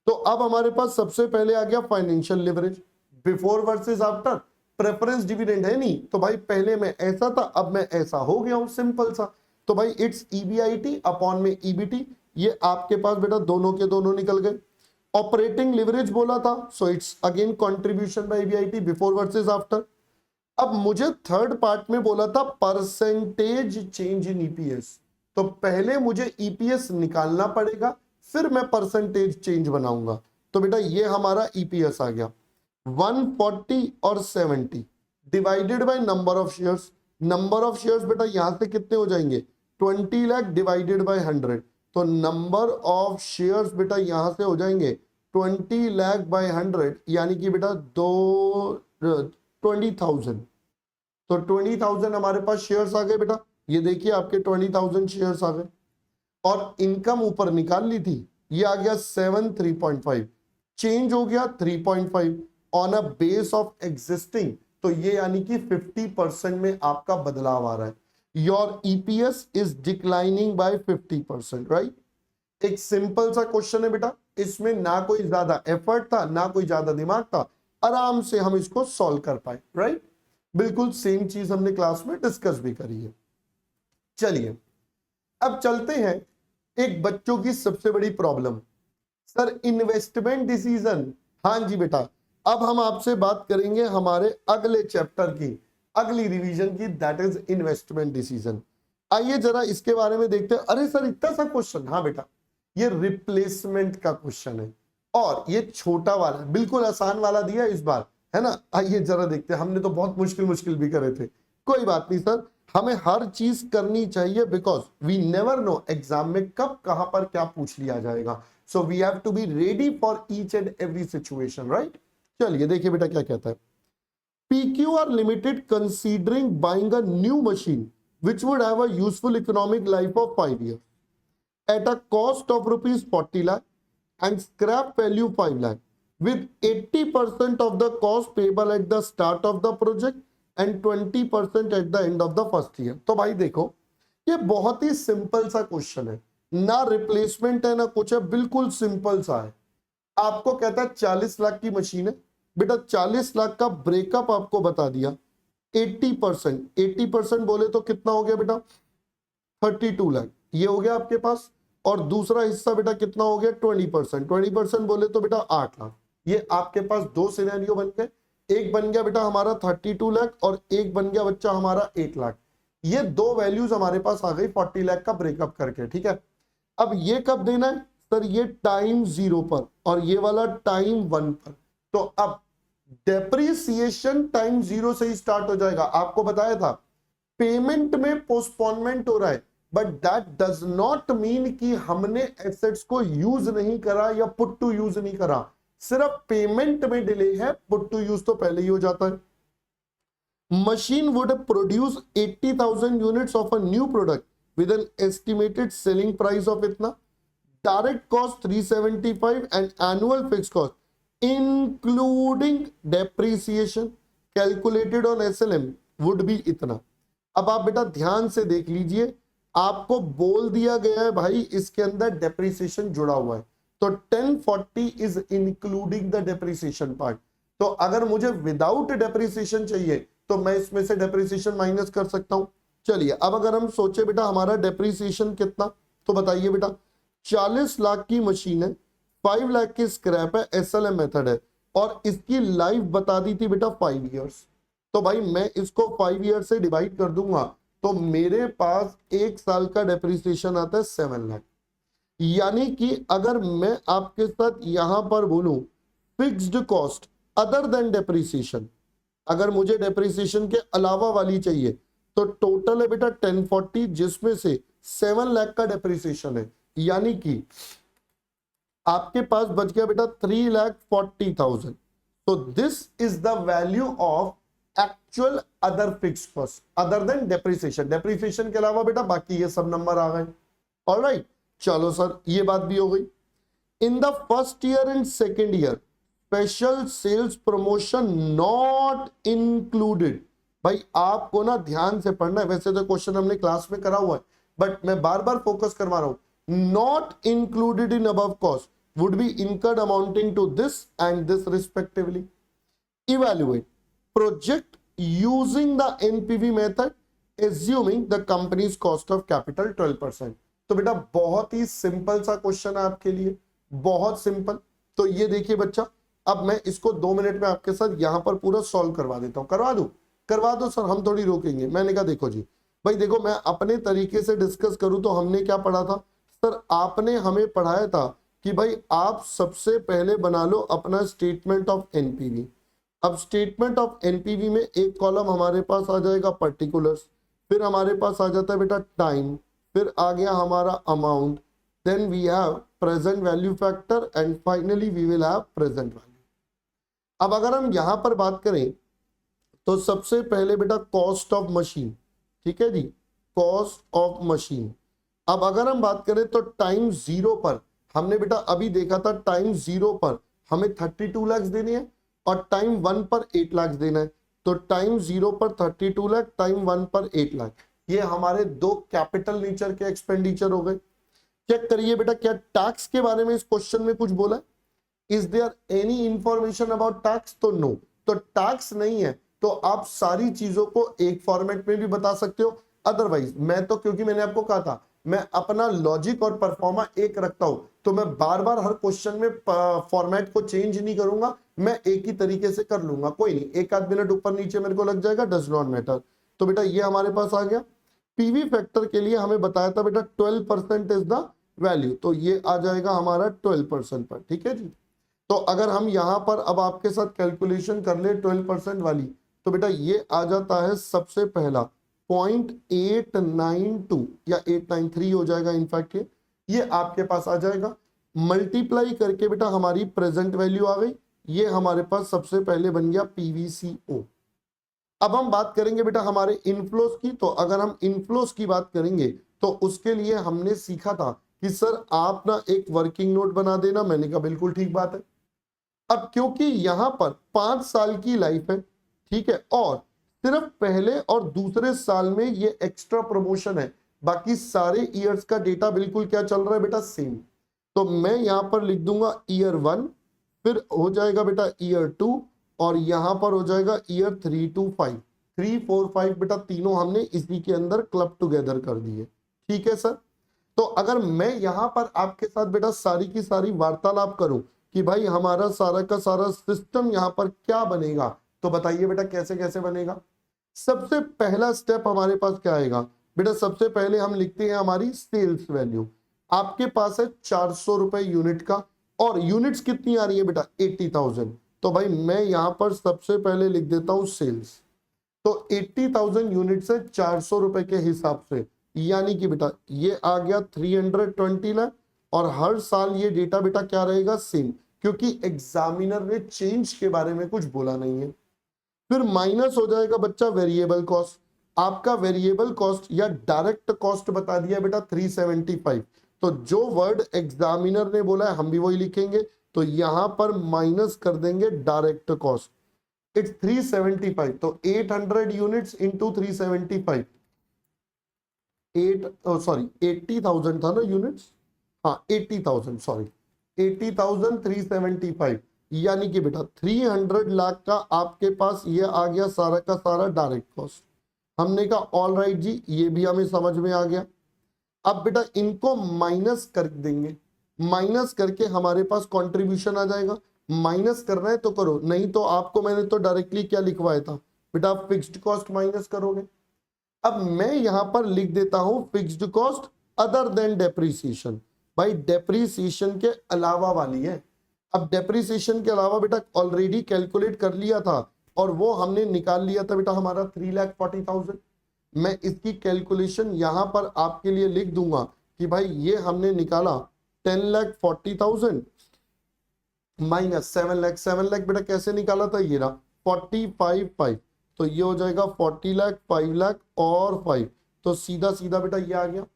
तो अब हमारे पास सबसे पहले आ गया financial leverage, before versus after, preference dividend है नहीं, तो भाई पहले मैं ऐसा था अब मैं ऐसा हो गया हूं, सिंपल सा। तो भाई इट्स ईबीआईटी अपॉन में ईबीटी, ये आपके पास बेटा दोनों के दोनों निकल गए। ऑपरेटिंग लिवरेज बोला था, so it's again contribution by EBIT before versus after. अब मुझे थर्ड पार्ट में बोला था परसेंटेज चेंज इन ईपीएस, तो पहले पहले ईपीएस निकालना पड़ेगा, फिर मैं परसेंटेज चेंज बनाऊंगा। तो बेटा ये हमारा ईपीएस आ गया 140 और 70 divided by number of shares. Number of shares बेटा यहां से कितने हो जाएंगे, 20 लाख डिवाइडेड बाय 100, तो नंबर ऑफ शेयर्स बेटा यहां से हो जाएंगे 20 लाख बाय 100, यानी कि बेटा 20,000। तो 20,000 हमारे पास शेयर्स आ गए बेटा, ये देखिए आपके 20,000 शेयर्स आ गए। और इनकम ऊपर निकाल ली थी, ये आ गया 7 3.5, चेंज हो गया 3.5 on a base of existing, तो ये यानी कि 50% में आपका बदलाव आ रहा है। Your EPS is declining by 50%, right. एक सिंपल सा क्वेश्चन है बेटा, इसमें ना कोई ज्यादा एफर्ट था ना कोई ज्यादा दिमाग था, आराम से हम इसको सॉल्व कर पाए, राइट। बिल्कुल सेम चीज हमने क्लास में डिस्कस भी करी है। चलिए अब चलते हैं एक बच्चों की सबसे बड़ी प्रॉब्लम, सर इन्वेस्टमेंट डिसीजन। हाँ जी बेटा, अब हम आपसे बात करेंगे हमारे अगले चैप्टर की, अगली रिवीजन की, दैट इज इन्वेस्टमेंट डिसीजन। आइए जरा इसके बारे में देखते हैं। अरे सर इतना सा क्वेश्चन, हाँ बेटा ये रिप्लेसमेंट का क्वेश्चन है और ये छोटा वाला, बिल्कुल आसान वाला दिया इस बार, है ना। आइए जरा देखते हैं, हमने तो बहुत मुश्किल मुश्किल भी करे थे, कोई बात नहीं सर, हमें हर चीज करनी चाहिए because we never know exam में कब कहां पर क्या पूछ लिया जाएगा। So we have to be ready for each and every situation, right. चलिए देखिए बेटा क्या कहता है, PQR Limited considering buying a new machine which would have a useful economic life of 5 years at a cost of rupees 40 lakh and scrap value 5 lakh with 80% of the cost payable at the start of the project and 20% at the end of the first year। तो भाई देखो ये बहुत ही सिंपल सा क्वेश्चन है, ना रिप्लेसमेंट है ना कुछ है, बिल्कुल सिंपल सा है। आपको कहता है 40 लाख की मशीन है बेटा, 40 लाख का ब्रेकअप आपको बता दिया, 80% बोले तो कितना हो गया बेटा 32 लाख, ये हो गया आपके पास। और दूसरा हिस्सा बेटा कितना हो गया 20% बोले तो बेटा 8 लाख। ये आपके पास दो सिनेरियो बन गए, एक बन गया बेटा हमारा 32 लाख और एक बन गया बच्चा हमारा 8 लाख। ये दो वैल्यूज हमारे पास आ गई 40 लाख का ब्रेकअप करके, ठीक है। अब ये कब देना है सर, ये टाइम 0 पर और ये वाला टाइम 1 पर। तो अब डेप्रिसिएशन टाइम 0 से ही स्टार्ट हो जाएगा, आपको बताया था पेमेंट में पोस्टपोनमेंट हो रहा है, but that does not mean कि हमने एसेट्स को यूज नहीं करा या पुट टू यूज नहीं करा, सिर्फ पेमेंट में डिले है, पुट टू यूज तो पहले ही हो जाता है। Machine would produce 80,000 units of a new product with an estimated selling price of इतना, direct cost 375 and annual fix cost including depreciation calculated on SLM would be इतना। अब आप बेटा ध्यान से देख लीजिए, आपको बोल दिया गया है भाई इसके अंदर डेप्रिसिएशन जुड़ा हुआ है, तो 1040 is including the depreciation part. तो अगर मुझे विदाउट डेप्रिसिएशन चाहिए तो मैं इसमें से डेप्रिसिएशन माइनस कर सकता हूं। चलिए अब अगर हम सोचे बेटा हमारा डेप्रिसिएशन कितना, तो बताइए बेटा 40 लाख की मशीन है, 5 लाख की स्क्रैप है, SLM मेथड है और इसकी लाइफ बता दी थी बेटा 5 इयर्स। तो भाई मैं इसको 5 ईयर से डिवाइड कर दूंगा तो मेरे पास 1 साल का डेप्रिसिएशन आता है 7 लाख। यानी कि अगर मैं आपके साथ यहां पर बोलूं fixed cost other than depreciation, अगर मुझे डेप्रिसिएशन के अलावा वाली चाहिए तो टोटल है बेटा 1040 जिसमें से 7 लाख का डेप्रिसिएशन है, यानी कि आपके पास बच गया बेटा 3,40,000। तो this is the value of actual other fixed cost other than depreciation. Depreciation के अलावा बेटा बाकी ये सब नंबर आ गए। ऑलराइट, चलो सर ये बात भी हो गई। In the first year and second year special cells promotion not included. भाई आपको ना ध्यान से पढ़ना है, वैसे तो क्वेश्चन हमने क्लास में करा हुआ है बट मैं बार बार फोकस करवा रहा हूं, not included in above cost would be incurred amounting to this and this respectively. Evaluate project using the NPV method assuming the company's cost of capital 12%. तो बेटा बहुत ही सिंपल सा क्वेश्चन है आपके लिए, बहुत सिंपल। तो ये देखिए बच्चा, अब मैं इसको 2 मिनट में आपके साथ यहां पर पूरा सॉल्व करवा देता हूं। करवा दो सर, हम थोड़ी रोकेंगे। मैंने कहा देखो जी भाई, देखो मैं अपने तरीके से डिस्कस करूं तो हमने क्या पढ़ा था सर, आपने हमें पढ़ाया था कि भाई आप सबसे पहले बना लो अपना स्टेटमेंट ऑफ एनपीवी। अब स्टेटमेंट ऑफ एनपीवी में एक कॉलम हमारे पास आ जाएगा पर्टिकुलर्स, फिर हमारे पास आ जाता है बेटा टाइम, फिर आ गया हमारा amount, then we have present value factor and finally we will have present value. अब अगर हम यहां पर बात करें तो सबसे पहले बेटा कॉस्ट ऑफ मशीन, ठीक है जी, कॉस्ट ऑफ मशीन। अब अगर हम बात करें तो टाइम 0 पर हमने बेटा अभी देखा था, टाइम 0 पर हमें 32 लाख देने हैं और टाइम 1 पर 8 लाख देना है। तो टाइम 0 पर 32 लाख, टाइम 1 पर 8 लाख, ये हमारे दो कैपिटल नेचर के एक्सपेंडिचर हो गए। चेक करिए बेटा, क्या टैक्स के बारे में इस क्वेश्चन में कुछ बोला है? Is there any information about tax? तो नो, तो टैक्स नहीं है तो आप सारी चीजों को एक फॉर्मेट में भी बता सकते हो। अदरवाइज मैं तो, क्योंकि मैंने आपको कहा था मैं अपना लॉजिक और परफॉर्मा एक रखता हूं, तो मैं बार बार हर क्वेश्चन में फॉर्मेट को चेंज नहीं करूंगा, मैं एक ही तरीके से कर लूंगा। कोई नहीं, एक आध मिनट ऊपर नीचे मेरे को लग जाएगा, डज नॉट मैटर। तो बेटा ये हमारे पास आ गया। पीवी फैक्टर के लिए हमें बताया था बेटा 12% इज द वैल्यू, तो ये आ जाएगा हमारा 12% पर, ठीक है जी। तो अगर हम यहां पर अब आपके साथ कैलकुलेशन कर ले 12% वाली, तो बेटा ये आ जाता है सबसे पहला 0.892 या 893 हो जाएगा इनफैक्ट, ये आपके पास आ जाएगा। मल्टीप्लाई करके बेटा हमारी प्रेजेंट वैल्यू आ गई, ये हमारे पास सबसे पहले बन गया पीवीसीओ। अब हम बात करेंगे बेटा हमारे इनफ्लोस की। तो अगर हम इनफ्लोस की बात करेंगे तो उसके लिए हमने सीखा था कि सर आप ना एक वर्किंग नोट बना देना। मैंने कहा बिल्कुल ठीक बात है। अब क्योंकि यहां पर 5 साल की लाइफ है, ठीक है, और सिर्फ पहले और दूसरे साल में ये एक्स्ट्रा प्रमोशन है, बाकी सारे ईयर्स का डेटा बिल्कुल क्या चल रहा है बेटा, सेम। तो मैं यहां पर लिख दूंगा ईयर 1, फिर हो जाएगा बेटा ईयर 2, और यहां पर हो जाएगा ईयर 3 to 5, 3, 4, 5 बेटा तीनों हमने इसी के अंदर क्लब टुगेदर कर दिए, ठीक है सर। तो अगर मैं यहां पर आपके साथ बेटा सारी की सारी वार्तालाप करूं कि भाई हमारा सारा का सारा सिस्टम यहां पर क्या बनेगा, तो बताइए बेटा कैसे कैसे बनेगा। सबसे पहला स्टेप हमारे पास क्या आएगा बेटा, सबसे पहले हम लिखते हैं हमारी सेल्स वैल्यू। आपके पास है 400 रुपए यूनिट का, और यूनिट्स कितनी आ रही है बेटा, 80,000। तो भाई मैं यहां पर सबसे पहले लिख देता हूं सेल्स। तो 80,000 यूनिट्स है 400 रुपए के हिसाब से, यानी कि बेटा ये आ गया 320 लाख, और हर साल ये डेटा बेटा क्या रहेगा, सेम, क्योंकि एग्जामिनर ने चेंज के बारे में कुछ बोला नहीं है। फिर माइनस हो जाएगा बच्चा वेरिएबल कॉस्ट। आपका वेरिएबल कॉस्ट या डायरेक्ट कॉस्ट बता दिया बेटा 375। तो जो वर्ड एग्जामिनर ने बोला है हम भी वही लिखेंगे, तो यहां पर माइनस कर देंगे डायरेक्ट कॉस्ट। इट्स 375, तो 800 यूनिट्स इंटू 375, 80,000 था ना यूनिट्स, हाँ 80,000, सॉरी 80,375, यानी कि बेटा 300 लाख का आपके पास ये आ गया सारा का सारा डायरेक्ट कॉस्ट। हमने कहा ऑल राइट जी, ये भी हमें समझ में आ गया। अब बेटा इनको माइनस कर देंगे, माइनस करके हमारे पास कंट्रीब्यूशन आ जाएगा। माइनस करना है तो करो, नहीं तो आपको मैंने तो डायरेक्टली क्या लिखवाया था बेटा, फिक्स्ड कॉस्ट माइनस करोगे। अब मैं यहां पर लिख देता हूं fixed cost other than depreciation. भाई डेप्रीसिएशन के अलावा वाली है। अब डेप्रीसिएशन के अलावा बेटा ऑलरेडी कैलकुलेट कर लिया था, और वो हमने निकाल लिया था बेटा हमारा 3,40,000। मैं इसकी कैलकुलेशन यहां पर आपके लिए लिख दूंगा कि भाई ये हमने निकाला 10,40,000 माइनस 7 लाख। 7 लाख बेटा कैसे निकाला था, ये रहा 45,500, तो ये हो जाएगा 40 लाख, 5 लाख और 5, तो सीधा सीधा बेटा ये आ गया।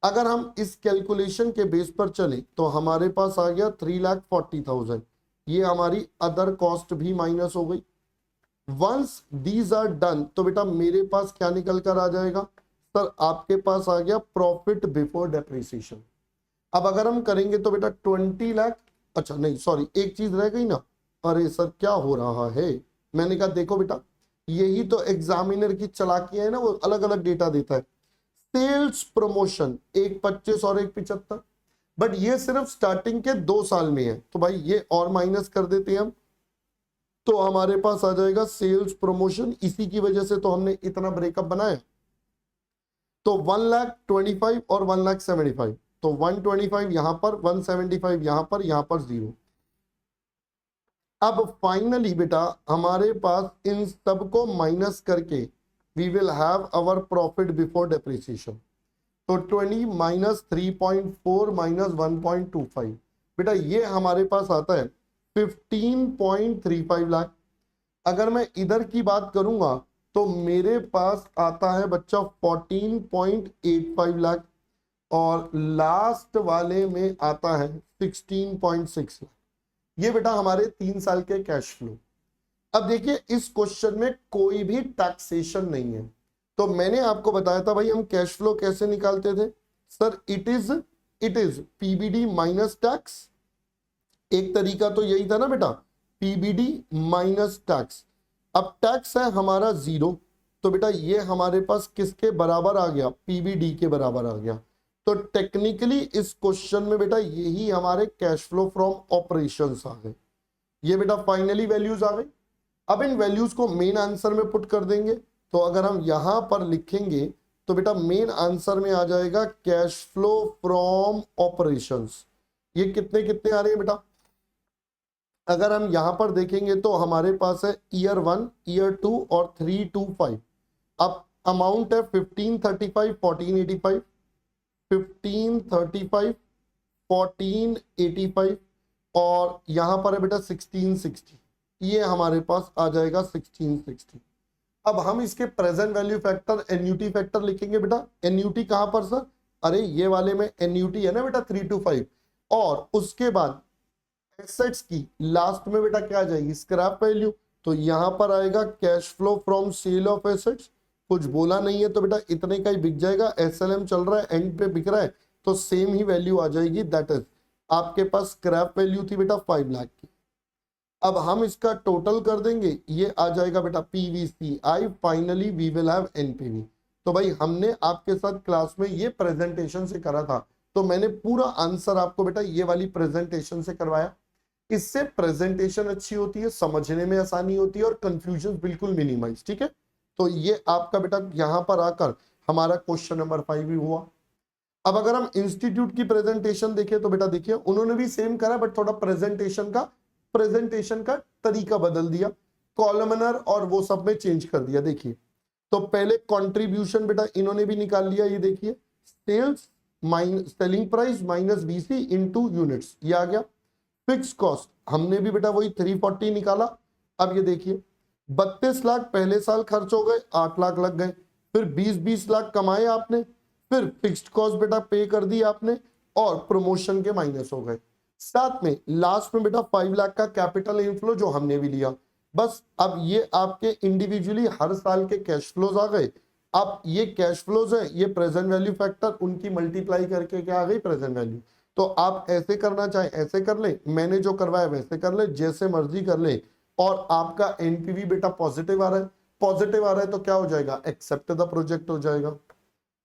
अगर हम इस कैलकुलेशन के बेस पर चले तो हमारे पास आ गया 3,40,000, ये हमारी अदर कॉस्ट भी माइनस हो गई। वंस दीज आर डन, तो बेटा मेरे पास क्या निकल कर आ जाएगा सर, आपके पास आ गया प्रॉफिट बिफोर डेप्रिसिएशन। अब अगर हम करेंगे तो बेटा 20 लाख अच्छा नहीं सॉरी, एक चीज रह गई ना। अरे सर क्या हो रहा है, मैंने कहा देखो बेटा, यही तो एग्जामिनर की चालाकियां है ना, वो अलग अलग डेटा देता है। सेल्स प्रमोशन एक 25 और एक 75, बट ये सिर्फ स्टार्टिंग के 2 साल में है, तो भाई ये और माइनस कर देते हैं हम, तो हमारे पास आ जाएगा सेल्स प्रमोशन। इसी की वजह से तो हमने इतना ब्रेकअप बनाया। तो 1,25,000 और 1,75,000, तो 125 यहां पर, 175 यहां पर 0। अब फाइनली बेटा हमारे पास इन सब को माइनस करके we will have our profit before depreciation. तो 20 माइनस 3.4 माइनस 1.25, बेटा ये हमारे पास आता है 15.35 लाख। अगर मैं इधर की बात करूंगा तो मेरे पास आता है बच्चा 14.85 लाख, और लास्ट वाले में आता है 16.6 लाख। ये बेटा हमारे 3 साल के कैश फ्लो। अब देखिए इस क्वेश्चन में कोई भी टैक्सेशन नहीं है, तो मैंने आपको बताया था भाई हम कैश फ्लो कैसे निकालते थे sir, it is PBD minus tax. एक तरीका तो यही था ना बेटा, पीबीडी माइनस टैक्स। अब टैक्स है हमारा 0, तो बेटा ये हमारे पास किसके बराबर आ गया, पीबीडी के बराबर आ गया। तो टेक्निकली इस क्वेश्चन में बेटा यही हमारे कैश फ्लो फ्रॉम ऑपरेशंस आ गए। ये बेटा फाइनली वैल्यूज आ गई। अब इन वैल्यूज को मेन आंसर में पुट कर देंगे, तो अगर हम यहां पर लिखेंगे तो बेटा मेन आंसर में आ जाएगा कैश फ्लो फ्रॉम ऑपरेशंस। ये कितने कितने आ रहे हैं बेटा, अगर हम यहां पर देखेंगे तो हमारे पास है ईयर 1, ईयर 2 और 325। अब अमाउंट है 1535 1485, 1535 1485, और यहां पर है बेटा 1660। ये हमारे पास आ जाएगा 1660। अब हम इसके present value factor annuity factor लिखेंगे बेटा। एन्यूटी कहां पर सर, अरे ये वाले में एन्यूटी है ना बेटा 325, और उसके बाद एसेट्स की लास्ट में बेटा क्या आ जाएगी, स्क्रैप वैल्यू। तो यहां पर आएगा cash flow from sale of assets. कुछ बोला नहीं है तो बेटा इतने का ही बिक जाएगा, एसएलएम चल रहा है, एंड पे बिक रहा है, तो सेम ही वैल्यू आ जाएगी। दैट इज आपके पास स्क्रैप वैल्यू थी बेटा 5 लाख की। अब हम इसका टोटल कर देंगे, ये आ जाएगा बेटा PVCI, finally we will have NPV. तो भाई हमने आपके साथ क्लास में ये प्रेजेंटेशन से करा था, तो मैंने पूरा आंसर आपको बेटा ये वाली प्रेजेंटेशन से करवाया। इससे प्रेजेंटेशन अच्छी होती है, समझने में आसानी होती है और कंफ्यूजन बिल्कुल मिनिमाइज। ठीक है, तो ये आपका बेटा यहां पर आकर हमारा क्वेश्चन नंबर 5 भी हुआ। अब अगर हम इंस्टीट्यूट की प्रेजेंटेशन देखें तो बेटा देखिए उन्होंने भी सेम करा, बट थोड़ा प्रेजेंटेशन का तरीका बदल दिया, कॉलमनर और वो सब में चेंज कर दिया। देखिए तो पहले कंट्रीब्यूशन बेटा इन्होंने भी निकाल लिया, ये देखिए sales minus selling price minus BC into units, ये आ गया। फिक्स कॉस्ट हमने भी बेटा वही 340 निकाला। अब ये देखिए 32 लाख पहले साल खर्च हो गए, 8 लाख लग गए, फिर 20 लाख कमाए आपने, फिर फिक्स्ड कॉस्ट बेटा पे कर दी आपने, और प्रमोशन के माइनस हो गए। साथ में लास्ट में बेटा 5 लाख का कैपिटल इनफ्लो जो हमने भी लिया। बस अब ये आपके इंडिविजुअली हर साल के कैश फ्लोज आ गए। अब ये कैश फ्लोज है, ये प्रेजेंट वैल्यू फैक्टर उनकी मल्टीप्लाई करके क्या आ गई, प्रेजेंट वैल्यू। तो आप ऐसे करना चाहे ऐसे कर ले, मैंने जो करवाया वैसे कर ले, जैसे मर्जी कर ले, और आपका एनपीवी बेटा पॉजिटिव आ रहा है। पॉजिटिव आ रहा है तो क्या हो जाएगा, एक्सेप्ट द प्रोजेक्ट हो जाएगा।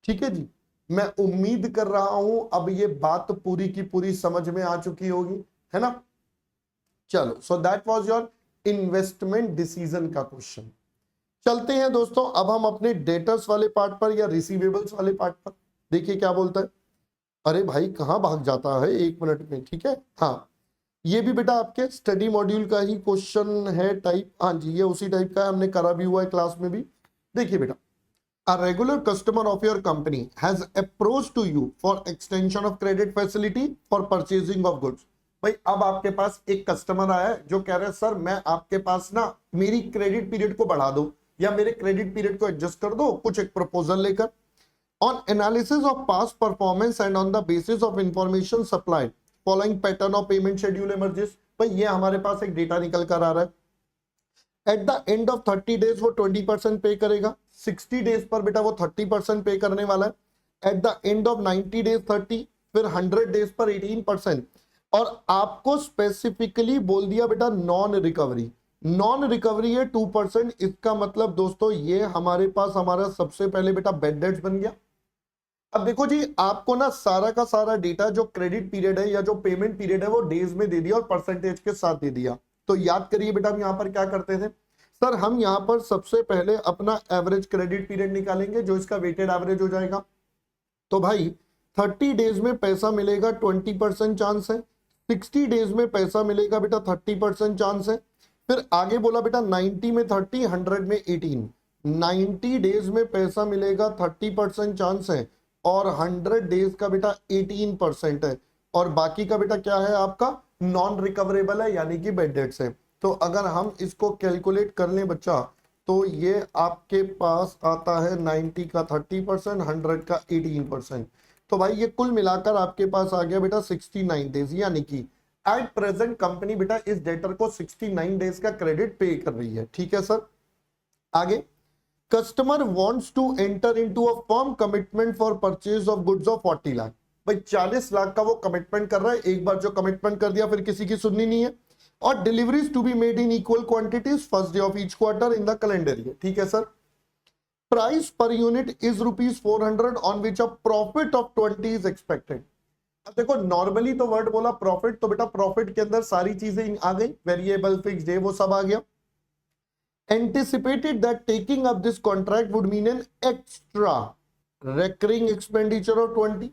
ठीक है जी, मैं उम्मीद कर रहा हूं अब ये बात पूरी की पूरी समझ में आ चुकी होगी, है ना। चलो, so that was your investment decision का क्वेश्चन। चलते हैं दोस्तों अब हम अपने डेटर्स वाले पार्ट पर या रिसीवेबल्स वाले पार्ट पर। देखिए क्या बोलता है। अरे भाई कहां भाग जाता है 1 मिनट में। ठीक है, हाँ ये भी बेटा आपके स्टडी मॉड्यूल का ही क्वेश्चन है टाइप। हाँ जी, ये उसी टाइप का है, हमने करा भी हुआ है क्लास में भी। देखिए बेटा, a regular customer of your company has approached to you for extension of credit facility for purchasing of goods। भाई अब आपके पास एक कस्टमर आया है जो कह रहा है सर मैं आपके पास ना मेरी क्रेडिट पीरियड को बढ़ा दो या मेरे क्रेडिट पीरियड को एडजस्ट कर दो, कुछ एक प्रपोजल लेकर। On analysis of past performance and on the basis of information supplied following pattern of payment schedule emerges. भाई ये हमारे पास एक डेटा निकल कर आ रहा है। At the end of 30 days वो 20% पे करेगा, 60 डेज पर बेटा वो 30% पे करने वाला है, at the end of 90 days 30, फिर 100 डेज पर 18%, और आपको स्पेसिफिकली बोल दिया बेटा नॉन रिकवरी, नॉन रिकवरी है 2%। इसका मतलब दोस्तों ये हमारे पास हमारा सबसे पहले बेटा बेड डेट्स बन गया। अब देखो जी, आपको ना सारा का सारा डेटा जो क्रेडिट पीरियड है या जो पेमेंट पीरियड है वो डेज में दे दिया और परसेंटेज के साथ दे दिया। तो याद करिए बेटा हम यहां पर क्या करते थे सर, हम यहां पर सबसे पहले अपना एवरेज क्रेडिट पीरियड निकालेंगे जो इसका वेटेड एवरेज हो जाएगा। तो भाई 30 डेज में पैसा मिलेगा 20% चांस है, 60 डेज में पैसा मिलेगा बेटा 30% चांस है। फिर आगे बोला बेटा 90 में 30, 100 में 18। 90 डेज में पैसा मिलेगा 30% चांस है और 100 डेज का बेटा 18% है। और बाकी का बेटा क्या है आपका नॉन रिकवरेबल है यानी कि बेड डेट्स है। तो अगर हम इसको कैलकुलेट कर लें बच्चा तो ये आपके पास आता है 90 का 30%, 100 का 18%। तो भाई ये कुल मिलाकर आपके पास आ गया बेटा 69 डेज, यानी कि एट प्रेजेंट कंपनी बेटा इस डेटर को 69 डेज का क्रेडिट पे कर रही है। ठीक है सर, आगे customer wants to enter into a firm commitment for purchase of goods of 40 lakh. भाई 40 लाख का वो कमिटमेंट कर रहा है, एक बार जो कमिटमेंट कर दिया फिर किसी की सुननी नहीं है। और deliveries to be made in equal quantities first day of each quarter in the calendar year. ठीक है sir, price per unit is ₹400 on which a profit of 20 is expected. अब देखो नॉर्मली तो वर्ड बोला प्रॉफिट, तो बेटा प्रॉफिट के अंदर सारी चीजें आ गई, वेरिएबल फिक्स डे वो सब आ गया। anticipated that taking up this contract would mean an extra recurring expenditure of 20।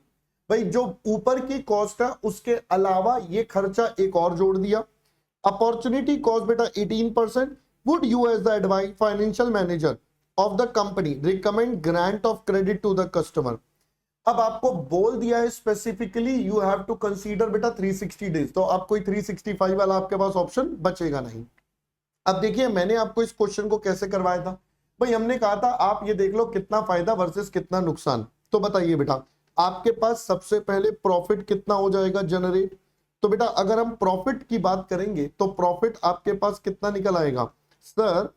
भाई जो ऊपर की कॉस्ट है उसके अलावा ये खर्चा एक और जोड़ दिया। अपॉर्चुनिटी कॉस्ट बेटा 18%। Would you as the advice financial manager of the company recommend grant of credit to the customer. अब आपको बोल दिया है specifically you have to consider बेटा 360 डेज, तो आप कोई 365 वाला आपके पास ऑप्शन बचेगा नहीं। अब देखिए मैंने आपको इस क्वेश्चन को कैसे करवाया था, भाई हमने कहा था आप ये देख लो कितना फायदा वर्सेस कितना नुकसान। तो बताइए बेटा आपके पास सबसे पहले प्रॉफिट कितना हो जाएगा जनरेट। तो बेटा अगर हम प्रॉफिट की बात करेंगे तो प्रॉफिट आपके पास कितना निकल आएगा सर,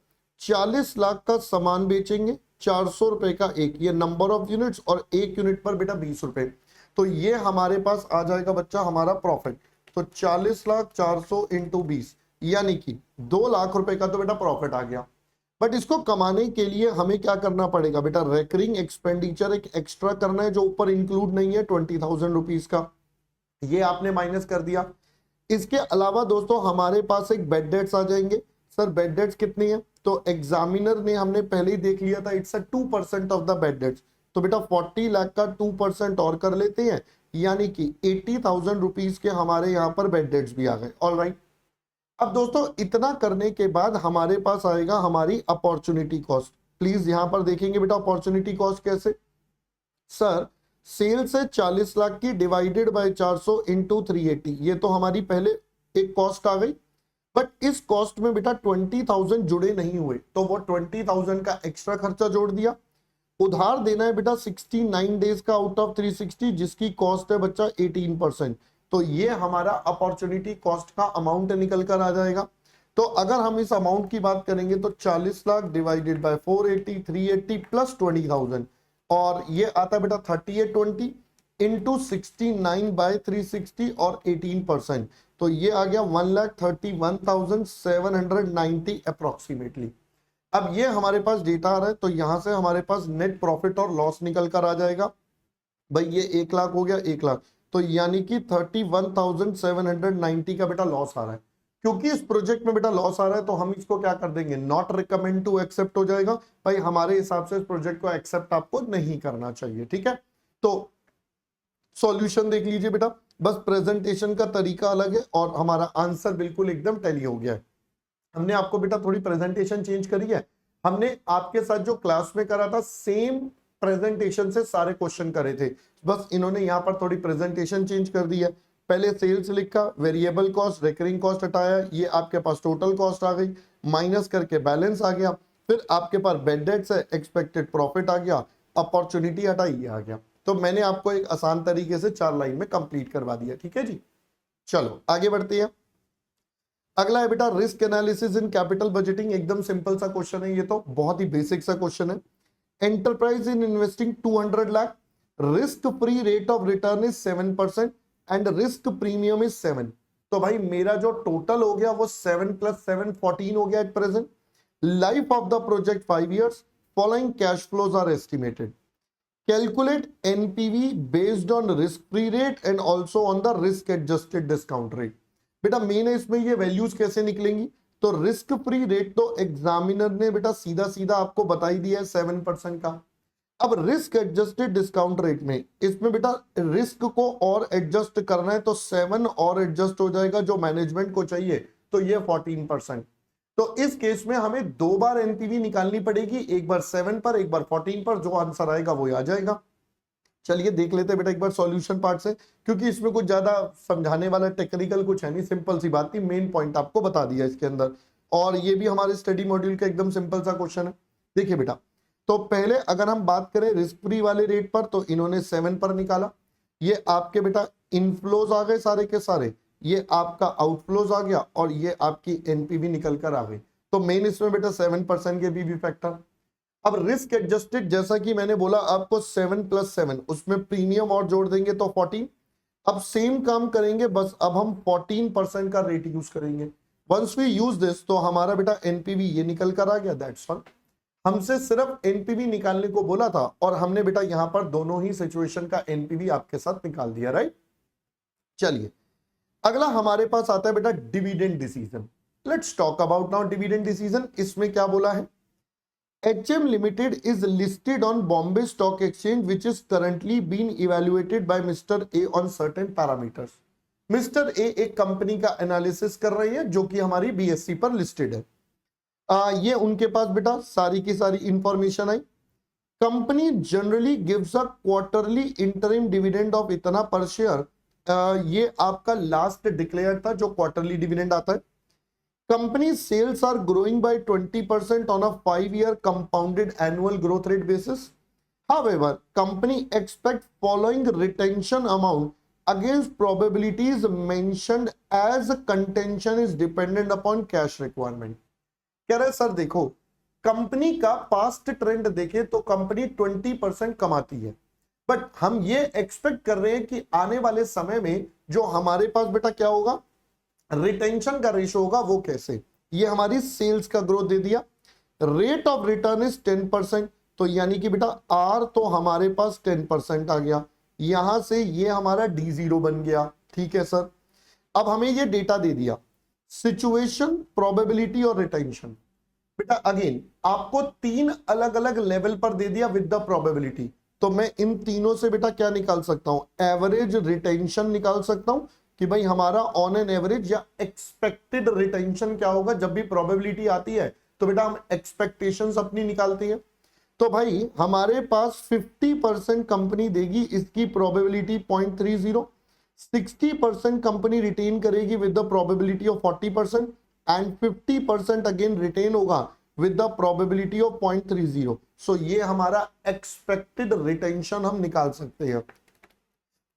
40 लाख का सामान बेचेंगे, 400 रुपए का एक, ये नंबर ऑफ यूनिट्स, और एक यूनिट पर बेटा 20 रुपए। तो ये हमारे पास आ जाएगा बच्चा हमारा प्रॉफिट। तो 40 लाख 400 इंटू 20 यानी कि 2 लाख रुपए का तो बेटा प्रॉफिट आ गया। बट इसको कमाने के लिए हमें क्या करना पड़ेगा बेटा, रेकरिंग एक्सपेंडिचर एक एक्स्ट्रा करना है जो ऊपर इंक्लूड नहीं है 20,000 रुपीज का, ये आपने माइनस कर दिया। इसके अलावा दोस्तों हमारे पास एक बेड डेट्स आ जाएंगे। सर बेड डेट्स कितनी है, तो एग्जामिनर ने हमने पहले ही देख लिया था it's 2% of the bad debts. तो बेटा 40 लाख का 2% और कर लेते हैं यानी कि 80,000 रुपीज के हमारे यहाँ पर बेड डेट्स भी आ गए। ऑलराइट, अब दोस्तों इतना करने के बाद हमारे पास आएगा हमारी अपॉर्चुनिटी कॉस्ट। प्लीज यहां पर देखेंगे बेटा अपॉर्चुनिटी कॉस्ट कैसे, सर सेल से 40 लाख की डिवाइडेड बाय 400 इंटू 380, ये तो हमारी पहले एक कॉस्ट आ गई। बट इस कॉस्ट में बेटा 20,000 जुड़े नहीं हुए तो वो 20,000 का एक्स्ट्रा खर्चा जोड़ दिया। उधार देना है बेटा 69 डेज का आउट ऑफ 360 जिसकी कॉस्ट है बच्चा 18%। तो ये हमारा अपॉर्चुनिटी कॉस्ट का अमाउंट निकल कर आ जाएगा। तो अगर हम इस अमाउंट की बात करेंगे तो 40 लाख डिवाइडेड बाय 480, 380 प्लस 20,000 और ये आता है बेटा 3820 इंटू 69 बाय 360 और 18%। तो ये आ गया 1,31,790 अप्रोक्सीमेटली। अब ये हमारे पास डेटा आ रहा है तो यहां से हमारे पास नेट प्रॉफिट और लॉस निकल कर आ जाएगा। भाई ये 1 लाख हो गया, 1 लाख, तो यानी कि 31,790 का बेटा लॉस आ रहा है। क्योंकि इस प्रोजेक्ट में बेटा लॉस आ रहा है तो हम इसको क्या कर देंगे, नॉट रिकमेंड टू एक्सेप्ट हो जाएगा। भाई हमारे हिसाब से इस प्रोजेक्ट को एक्सेप्ट आपको नहीं करना चाहिए। ठीक है, तो सॉल्यूशन देख लीजिए बेटा, बस प्रेजेंटेशन का तरीका अलग है और हमारा आंसर बिल्कुल एकदम टैली हो गया है। हमने आपको बेटा थोड़ी प्रेजेंटेशन चेंज करी है। हमने आपके साथ जो क्लास में करा था सेम प्रेजेंटेशन से सारे क्वेश्चन करे थे, बस इन्होंने यहाँ पर थोड़ी प्रेजेंटेशन चेंज कर दी है। पहले सेल्स लिखा, वेरिएबल कॉस्ट, रिकरिंग कॉस्ट हटाया, ये आपके पास टोटल कॉस्ट आ गई, माइनस करके बैलेंस आ गया, फिर आपके पास बेड डेट्स है, एक्सपेक्टेड प्रॉफिट आ गया, अपॉर्चुनिटी हटाई, ये आ गया। तो मैंने आपको एक आसान तरीके से 4 लाइन में कंप्लीट करवा दिया। ठीक है जी, चलो आगे बढ़ते हैं। अगला है बेटा risk analysis in capital budgeting. एकदम सिंपल सा क्वेश्चन है, ये तो बहुत ही बेसिक सा क्वेश्चन है। Enterprise in investing 200 lakh, risk free rate of return is 7%, and risk premium is 7। तो भाई मेरा जो टोटल हो गया वो 7 + 7 14 हो गया at present. Life of the project 5 years। Following cash flows are estimated. Calculate NPV based on risk-free rate and also on the risk-adjusted discount rate। बेटा मेन है इसमें ये वैल्यूज कैसे निकलेंगी। तो रिस्क फ्री रेट तो एग्जामिनर ने बेटा सीधा सीधा आपको बता ही दिया है 7% का। अब रिस्क एडजस्टेड डिस्काउंट रेट में इसमें बेटा रिस्क को और एडजस्ट करना है तो 7 और एडजस्ट हो जाएगा जो मैनेजमेंट को चाहिए, तो ये 14%। तो इस केस में हमें 2 बार एनपीवी निकालनी पड़ेगी, एक बार 7 पर एक बार 14 पर। जो आंसर आएगा वो आ जाएगा। चलिए देख लेते हैं बेटा एक बार सॉल्यूशन पार्ट से, क्योंकि इसमें कुछ ज्यादा समझाने वाला टेक्निकल कुछ है नहीं, सिंपल सी बात थी, मेन पॉइंट आपको बता दिया इसके अंदर। और ये भी हमारे स्टडी मॉड्यूल का एकदम सिंपल सा क्वेश्चन है। देखिए बेटा, तो पहले अगर हम बात करें रिस्क फ्री वाले रेट पर तो इन्होंने 7 पर निकाला। ये आपके बेटा इनफ्लोज आ गए सारे के सारे, ये आपका आउटफ्लोज आ गया और ये आपकी एनपीवी निकल कर आ गई। तो मेन इसमें बेटा 7% के बीवी फैक्टर। अब रिस्क एडजस्टेड जैसा कि मैंने बोला आपको 7 + 7 उसमें प्रीमियम और जोड़ देंगे तो 14। अब सेम काम करेंगे, बस अब हम 14% का रेट यूज करेंगे। वंस वी यूज दिस तो हमारा बेटा एनपीवी ये निकल कर आ गया। That's all. हमसे सिर्फ एनपीवी निकालने को बोला था और हमने बेटा यहां पर दोनों ही सिचुएशन का एनपीवी आपके साथ निकाल दिया, राइट। चलिए अगला हमारे पास आता है बेटा dividend decision. Let's talk about now dividend decision. इसमें क्या बोला है, HM Limited is listed on Bombay Stock Exchange, which is currently being evaluated by Mr. A on certain parameters। Mr. A एक कंपनी का एनालिसिस कर रही है जो कि हमारी BSE पर लिस्टेड है। ये उनके पास बेटा सारी की सारी information I. Company generally gives a quarterly interim dividend of इतना पर शेयर। ये आपका लास्ट डिक्लेयर था जो क्वार्टरली डिविडेंड आता है। Company sales are growing by 20% on a 5-year compounded annual growth rate basis. However, company expect following retention amount against probabilities mentioned as contention is dependent upon cash requirement। कह रहे सर देखो, कंपनी का पास्ट ट्रेंड देखे तो कंपनी 20% कमाती है, बट हम ये एक्सपेक्ट कर रहे हैं कि आने वाले समय में जो हमारे पास बेटा क्या होगा, रिटेंशन का रेशो होगा, वो कैसे। ये हमारी सेल्स का ग्रोथ दे दिया। रेट ऑफ रिटर्न इज 10%, तो यानी कि बेटा आर तो हमारे पास 10% आ गया, यहां से ये हमारा D0 बन गया। ठीक है सर। अब हमें ये डेटा दे दिया, सिचुएशन, प्रोबेबिलिटी और रिटेंशन। बेटा अगेन आपको 3 अलग अलग लेवल पर दे दिया विद द प्रोबेबिलिटी। तो मैं इन तीनों से बेटा क्या निकाल सकता हूं, एवरेज रिटेंशन निकाल सकता हूं कि भाई हमारा ऑन एन एवरेज या एक्सपेक्टेड रिटेंशन क्या होगा। जब भी प्रोबेबिलिटी आती है तो बेटा हम एक्सपेक्टेशंस अपनी निकालते हैं। तो भाई हमारे पास 50% कंपनी देगी, इसकी प्रोबेबिलिटी 0.30। 60% कंपनी रिटेन करेगी with the probability of 40% and 50% again retain होगा with the probability of 0.30। So ये हमारा एक्सपेक्टेड रिटेंशन हम निकाल सकते हैं।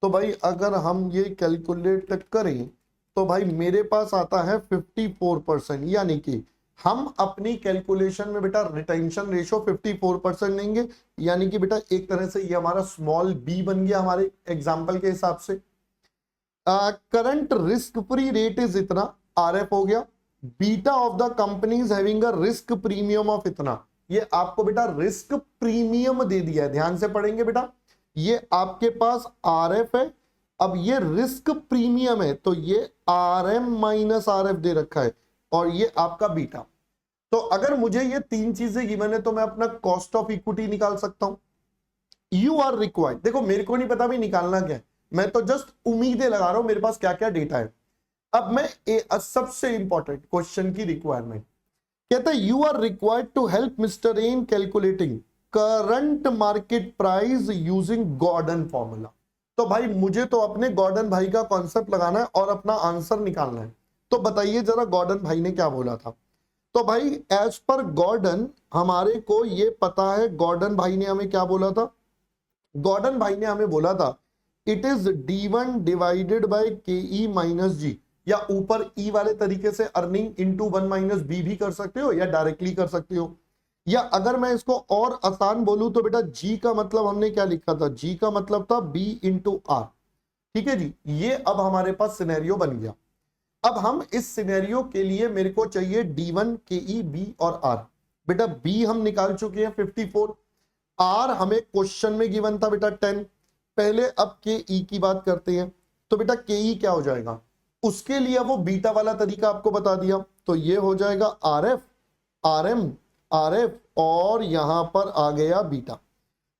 तो भाई अगर हम ये कैलकुलेट करें तो भाई मेरे पास आता है 54%, यानी कि हम अपनी कैलकुलेशन में बेटा रिटेंशन रेशो 54% लेंगे, यानी कि बेटा एक तरह से ये हमारा स्मॉल b बन गया हमारे एग्जांपल के हिसाब से। Current risk free rate is इतना, RF हो गया। Beta of the companies having a risk premium of इतना, ये आपको बेटा रिस्क प्रीमियम दे दिया है, ध्यान से पढ़ेंगे बेटा। ये आपके पास RF है, अब ये रिस्क प्रीमियम है तो ये RM - RF दे रखा है, और ये आपका बीटा। तो अगर मुझे ये 3 चीजें गिवन है तो मैं अपना कॉस्ट ऑफ इक्विटी निकाल सकता हूं। यू आर रिक्वायर्ड, देखो मेरे को नहीं पता भी निकालना क्या है, मैं तो जस्ट उम्मीदें लगा रहा हूं मेरे पास क्या क्या डेटा है। अब मैं सबसे इंपॉर्टेंट क्वेश्चन की रिक्वायरमेंट कहता है, you are required to help mister A in calculating current market price using Gordon formula. तो भाई मुझे तो अपने गॉर्डन भाई का कॉन्सेप्ट लगाना है और अपना आंसर निकालना है। तो बताइए जरा गॉर्डन भाई ने क्या बोला था। तो भाई एज पर गॉर्डन हमारे को ये पता है, गॉर्डन भाई ने हमें क्या बोला था, गॉर्डन भाई ने हमें बोला था it is D1 divided by KE - G, या ऊपर E वाले तरीके से अर्निंग इंटू 1 - B भी कर सकते हो या डायरेक्टली कर सकते हो, या अगर मैं इसको और आसान बोलूं तो बेटा G का मतलब हमने क्या लिखा था, G का मतलब था B × R। ठीक है जी, ये अब हमारे पास सिनेरियो बन गया। अब हम इस सिनेरियो के लिए मेरे को चाहिए D1, KE, B और R। बेटा B हम निकाल चुके हैं 54, R हमें क्वेश्चन में गिवन था बेटा 10। पहले अब KE की बात करते हैं, तो बेटा KE क्या हो जाएगा, उसके लिए वो बीटा वाला तरीका आपको बता दिया, तो ये हो जाएगा RF, RM, RF और यहां पर आ गया बीटा।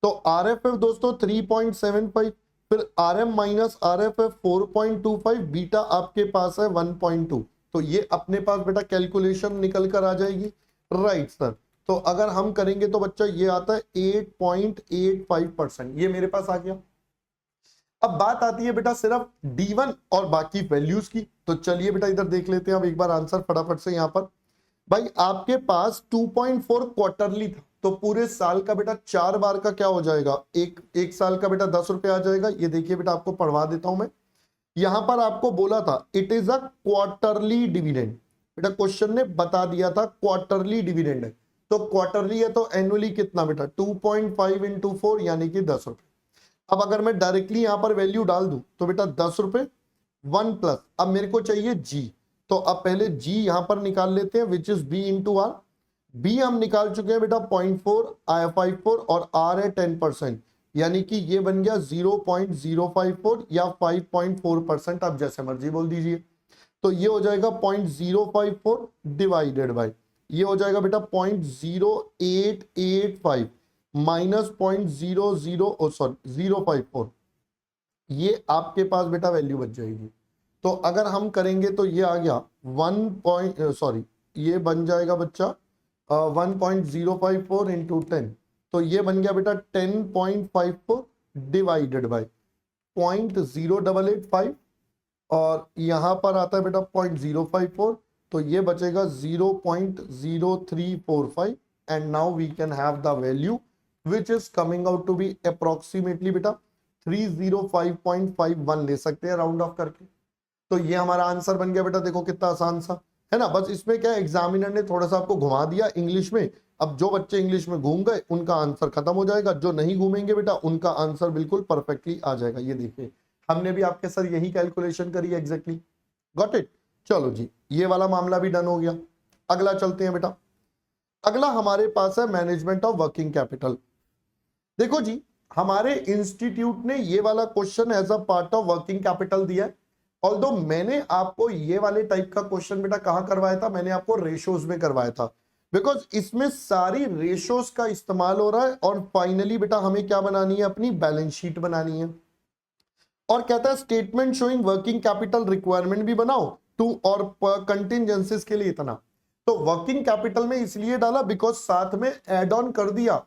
तो RF है दोस्तों 3.75, फिर RM माइनस RF है 4.25, बीटा आपके पास है 1.2। तो ये अपने पास बेटा कैलकुलेशन निकल कर आ जाएगी, राइट सर। तो अगर हम करेंगे तो बच्चा ये आता है 8.85%, ये मेरे पास आ गया। अब बात आती है बेटा सिर्फ D1 और बाकी वैल्यूज की, तो चलिए बेटा इधर देख लेते हैं अब एक बार आंसर फटाफट से। यहां पर भाई आपके पास 2.4 क्वार्टरली था, तो पूरे साल का बेटा 4 बार का क्या हो जाएगा, एक साल का बेटा 10 रुपए आ जाएगा। ये देखिए बेटा आपको पढ़वा देता हूं मैं। यहां पर आपको बोला था it is a quarterly dividend, बेटा क्वेश्चन ने बता दिया था क्वार्टरली डिविडेंड है, तो क्वार्टरली है तो एनुअली कितना बेटा 2.5 इंटू 4 यानी कि 10 रुपए। अब अगर मैं डायरेक्टली यहां पर वैल्यू डाल दूं तो बेटा 10 रुपए 1 प्लस, अब मेरे को चाहिए जी, तो अब पहले जी यहां पर निकाल लेते हैं which is B into R. B हम निकाल चुके हैं बेटा 0.454 और आर है 10%, यानी कि ये बन गया 0.054 या 5.4%, आप जैसे मर्जी बोल दीजिए। तो ये हो जाएगा 0.054 डिवाइडेड बाय, ये हो जाएगा बेटा 0.0885 माइनस 0.054, ये आपके पास बेटा वैल्यू बच जाएगी। तो अगर हम करेंगे तो ये आ गया 1 ये बन जाएगा बच्चा 1.054 इंटू 10, तो ये बन गया बेटा 10.54 डिवाइडेड बाय 0.0885 और यहां पर आता है बेटा 0.054, तो ये बचेगा 0.0345 and now we can have the value which is coming out to be approximately बेटा 305.51 ले सकते हैं राउंड ऑफ करके। तो ये हमारा आंसर बन गया बेटा, देखो कितना आसान सा है ना। बस इसमें क्या एग्जामिनर ने थोड़ा सा आपको घुमा दिया इंग्लिश में, अब जो बच्चे इंग्लिश में घूम गए उनका आंसर खत्म हो जाएगा, जो नहीं घूमेंगे बेटा उनका आंसर बिल्कुल परफेक्टली आ जाएगा। ये देखिए हमने भी आपके सर यही कैलकुलेशन करी एग्जैक्टली, गॉट इट। चलो जी ये वाला मामला भी डन हो गया। अगला चलते हैं बेटा, अगला हमारे पास है मैनेजमेंट ऑफ वर्किंग कैपिटल। देखो जी हमारे इंस्टीट्यूट ने ये वाला question as a part of working capital दिया है, ऑल्दो मैंने आपको ये वाले टाइप का क्वेश्चन बेटा कहां करवाया था, मैंने आपको रेशोज में करवाया था, बिकॉज इसमें सारी रेशोज का इस्तेमाल हो रहा है और फाइनली बेटा हमें क्या बनानी है, अपनी बैलेंस शीट बनानी है। और कहता है statement showing working capital requirement भी बनाओ टू और कंटिजेंसीज के लिए इतना। तो वर्किंग कैपिटल में इसलिए डाला बिकॉज साथ में एड ऑन कर दिया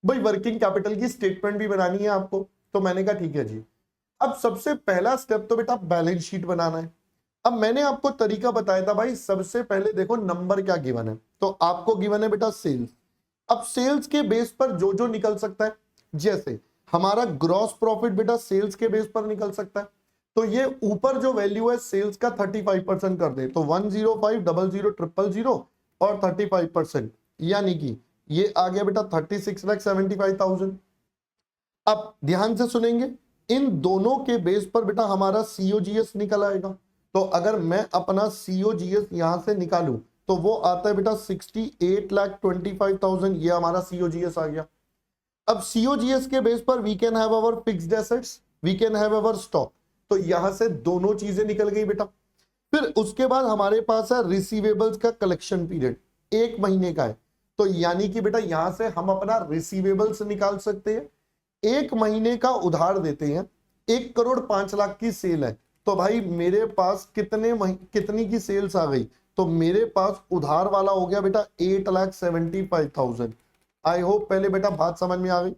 भाई वर्किंग कैपिटल की स्टेटमेंट भी बनानी है आपको, तो मैंने कहा ठीक है जी। अब सबसे पहला स्टेप तो बेटा बैलेंस शीट बनाना है। अब मैंने आपको तरीका बताया था भाई, सबसे पहले देखो नंबर क्या गिवन है, तो आपको गिवन है बेटा सेल्स। अब सेल्स के बेस पर जो जो निकल सकता है, जैसे हमारा ग्रॉस प्रॉफिट बेटा सेल्स के बेस पर निकल सकता है, तो ये ऊपर जो वैल्यू है सेल्स का 35% कर दे, तो 105000000 और 35%, यानी कि ये आ गया बेटा 36,75,000। अब ध्यान से सुनेंगे, इन दोनों के बेस पर बेटा हमारा सीओजीएस निकल आएगा। तो अगर मैं अपना सीओजीएस यहां से निकालूं तो वो आता है बेटा 68,25,000, ये हमारा सीओजीएस आ गया। अब सीओजीएस के बेस पर we can have our fixed assets, we can have our stock, तो यहां से दोनों चीजें निकल गई बेटा। फिर उसके बाद हमारे पास है रिसीवेबल्स का कलेक्शन पीरियड 1 महीने का है, तो यानी कि बेटा यहां से हम अपना रिसीवेबल्स निकाल सकते हैं। 1 महीने का उधार देते हैं, 1,05,00,000 की सेल है, तो भाई मेरे पास कितनी की सेल्स आ गई, तो मेरे पास उधार वाला हो गया बेटा 8,75,000। आई होप पहले बेटा बात समझ में आ गई।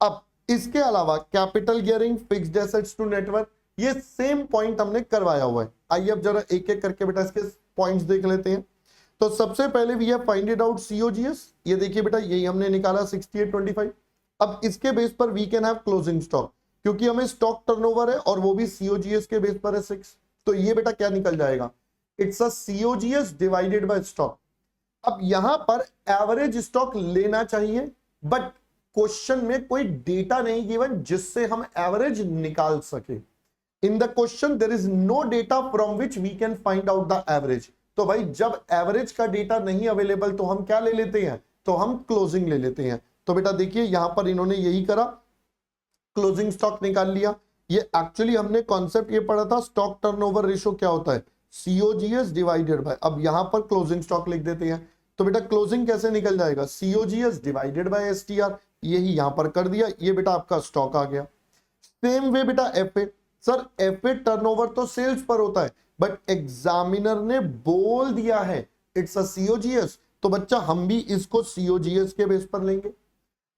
अब इसके अलावा capital gearing, fixed assets to net worth, ये सेम पॉइंट हमने करवाया हुआ है। आइए अब जरा एक एक करके बेटा इसके पॉइंट्स देख लेते हैं। तो सबसे पहले we have find it out COGS, ये देखिए बेटा यही हमने निकाला 6825। अब इसके बेस पर we can have closing stock, क्योंकि हमें स्टॉक टर्नओवर है और वो भी सीओजीएस के बेस पर है 6, तो ये बेटा क्या निकल जाएगा, it's a COGS divided by stock. अब यहां पर एवरेज स्टॉक लेना चाहिए, बट क्वेश्चन में कोई डेटा नहीं गिवन जिससे हम एवरेज निकाल सके। In the question there is no data from which we can find out the average. तो भाई जब एवरेज का डेटा नहीं अवेलेबल तो हम क्या ले लेते हैं, तो हम क्लोजिंग ले लेते हैं। तो बेटा देखिए यहां पर इन्होंने यही करा, क्लोजिंग स्टॉक निकाल लिया। ये एक्चुअली हमने कॉन्सेप्ट ये पढ़ा था, स्टॉक टर्नओवर रेशियो क्या होता है, सीओजीएस डिवाइडेड बाय, अब यहां पर क्लोजिंग स्टॉक लिख देते हैं। तो बेटा क्लोजिंग कैसे निकल जाएगा, सीओजीएस डिवाइडेड बाय एसटीआर, यही यहां पर कर दिया, ये बेटा आपका स्टॉक आ गया। सेम वे बेटा एफए, सर एफए टर्नओवर तो सेल्स पर होता है, बट एग्जामिनर ने बोल दिया है इट्स अ सीओजीएस, तो बच्चा हम भी इसको सीओजीएस के बेस पर लेंगे।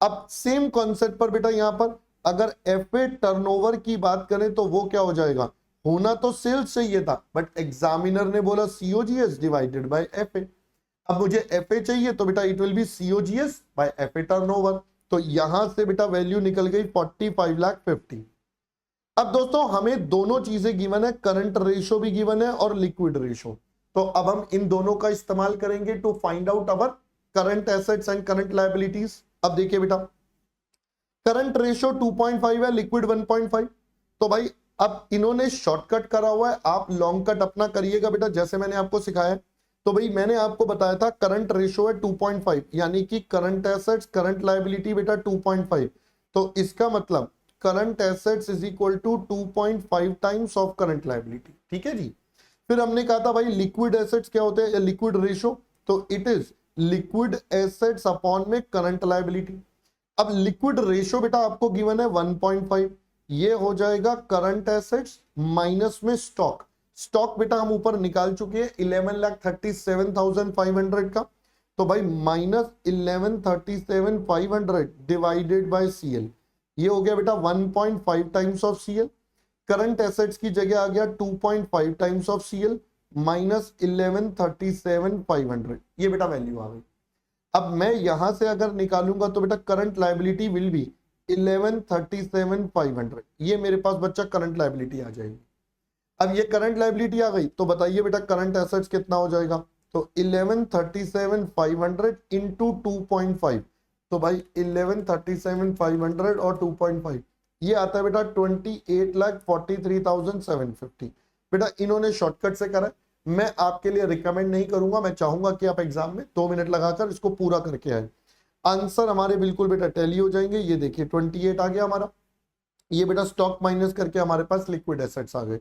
अब सेम कॉन्सेप्ट पर बेटा यहां पर अगर एफए टर्नओवर की बात करें तो वो क्या हो जाएगा, होना तो सेल्स चाहिए था, बट एग्जामिनर ने बोला सीओजीएस डिवाइडेड बाय एफए। अब मुझे एफए चाहिए तो बेटा it will be COGS by FA turnover. तो यहां से बेटा वैल्यू निकल गई 45,50,000। अब दोस्तों हमें दोनों चीजें गिवन है, करंट रेशो भी गिवन है और लिक्विड रेशो। तो अब हम इन दोनों का इस्तेमाल करेंगे to find out our current assets and current liabilities. अब देखिए बेटा करंट रेशो 2.5 है, लिक्विड 1.5। तो भाई अब इन्होंने शॉर्टकट करा हुआ है, आप लॉन्ग कट अपना करिएगा बेटा जैसे मैंने आपको सिखाया। तो भाई मैंने आपको बताया था करंट रेशो है 2.5, यानी कि करंट एसेट्स करंट लायबिलिटी बेटा 2.5। तो इसका मतलब current assets is equal to 2.5 times of current liability. ठीक है जी। फिर हमने कहा था भाई लिक्विड एसेट्स क्या होते हैं, लिक्विड रेशो, तो it is liquid assets upon में करंट लायबिलिटी। अब लिक्विड रेशो बेटा आपको गिवन है 1.5, ये हो जाएगा करंट एसेट्स माइनस में स्टॉक। स्टॉक बेटा हम ऊपर निकाल चुके हैं 11,37,500 का, तो भाई माइनस 11,37,500 डिवाइडेड बाय सीएल, ये हो गया बेटा 1.5 times of CL. Current assets की जगह आ गया 2.5 टाइम्स ऑफ सीएल माइनस 11,37,500, ये बेटा वैल्यू आ गई। अब मैं यहां से अगर निकालूंगा तो बेटा करंट लायबिलिटी विल बी 11,37,500, ये मेरे पास बच्चा करंट लायबिलिटी आ जाएगी। अब ये करंट लायबिलिटी आ गई तो बताइए बेटा करंट एसेट्स कितना हो जाएगा, तो 11,37,500 इंटू 2.5, तो भाई 11,37,500 और 2.5 ये आता है बेटा 28,43,750। बेटा इन्होंने शॉर्टकट से करा, मैं आपके लिए रिकमेंड नहीं करूंगा, मैं चाहूंगा कि आप एग्जाम में 2 मिनट लगाकर इसको पूरा करके आए। आंसर हमारे बिल्कुल बेटा टैली हो जाएंगे। ये देखिए 28 आ गया हमारा, ये बेटा स्टॉक माइनस करके हमारे पास लिक्विड एसेट्स आ गए।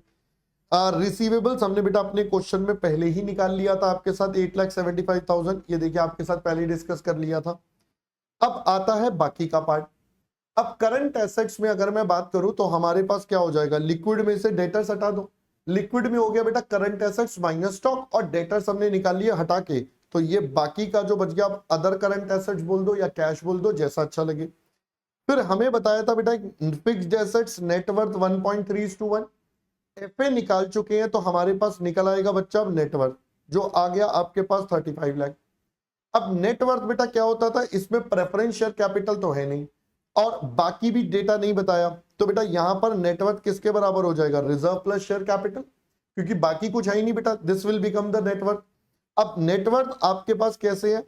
रिसीवेबल्स हमने बेटा अपने क्वेश्चन में पहले ही निकाल लिया था आपके साथ 8,75,000, ये देखिए आपके साथ पहले ही डिस्कस कर लिया था। अब आता है बाकी का पार्ट। अब करंट एसेट्स में अगर मैं बात करूं तो हमारे पास क्या हो जाएगा, लिक्विड में से डेटर्स हटा दो, लिक्विड में हो गया बेटा करंट एसेट्स माइनस स्टॉक, और डेटर्स हमने निकाल लिया हटा के, तो ये बाकी का जो बच गया आप अदर करंट एसेट्स बोल दो या कैश बोल दो, जैसा अच्छा लगे। फिर हमें बताया था बेटा फिक्स्ड एसेट्स नेटवर्थ 1.3:1, एफए निकाल चुके हैं तो हमारे पास निकल आएगा बच्चा अब नेटवर्थ, जो आ गया आपके पास 35 लाख। अब नेटवर्थ बेटा क्या होता था, इसमें प्रेफरेंस शेयर कैपिटल तो है नहीं और बाकी भी डेटा नहीं बताया, तो बेटा यहां पर नेटवर्थ किसके बराबर हो जाएगा, रिजर्व प्लस शेयर कैपिटल, क्योंकि बाकी कुछ है ही नहीं बेटा, this will become the net worth. अब नेटवर्थ आपके पास कैसे है,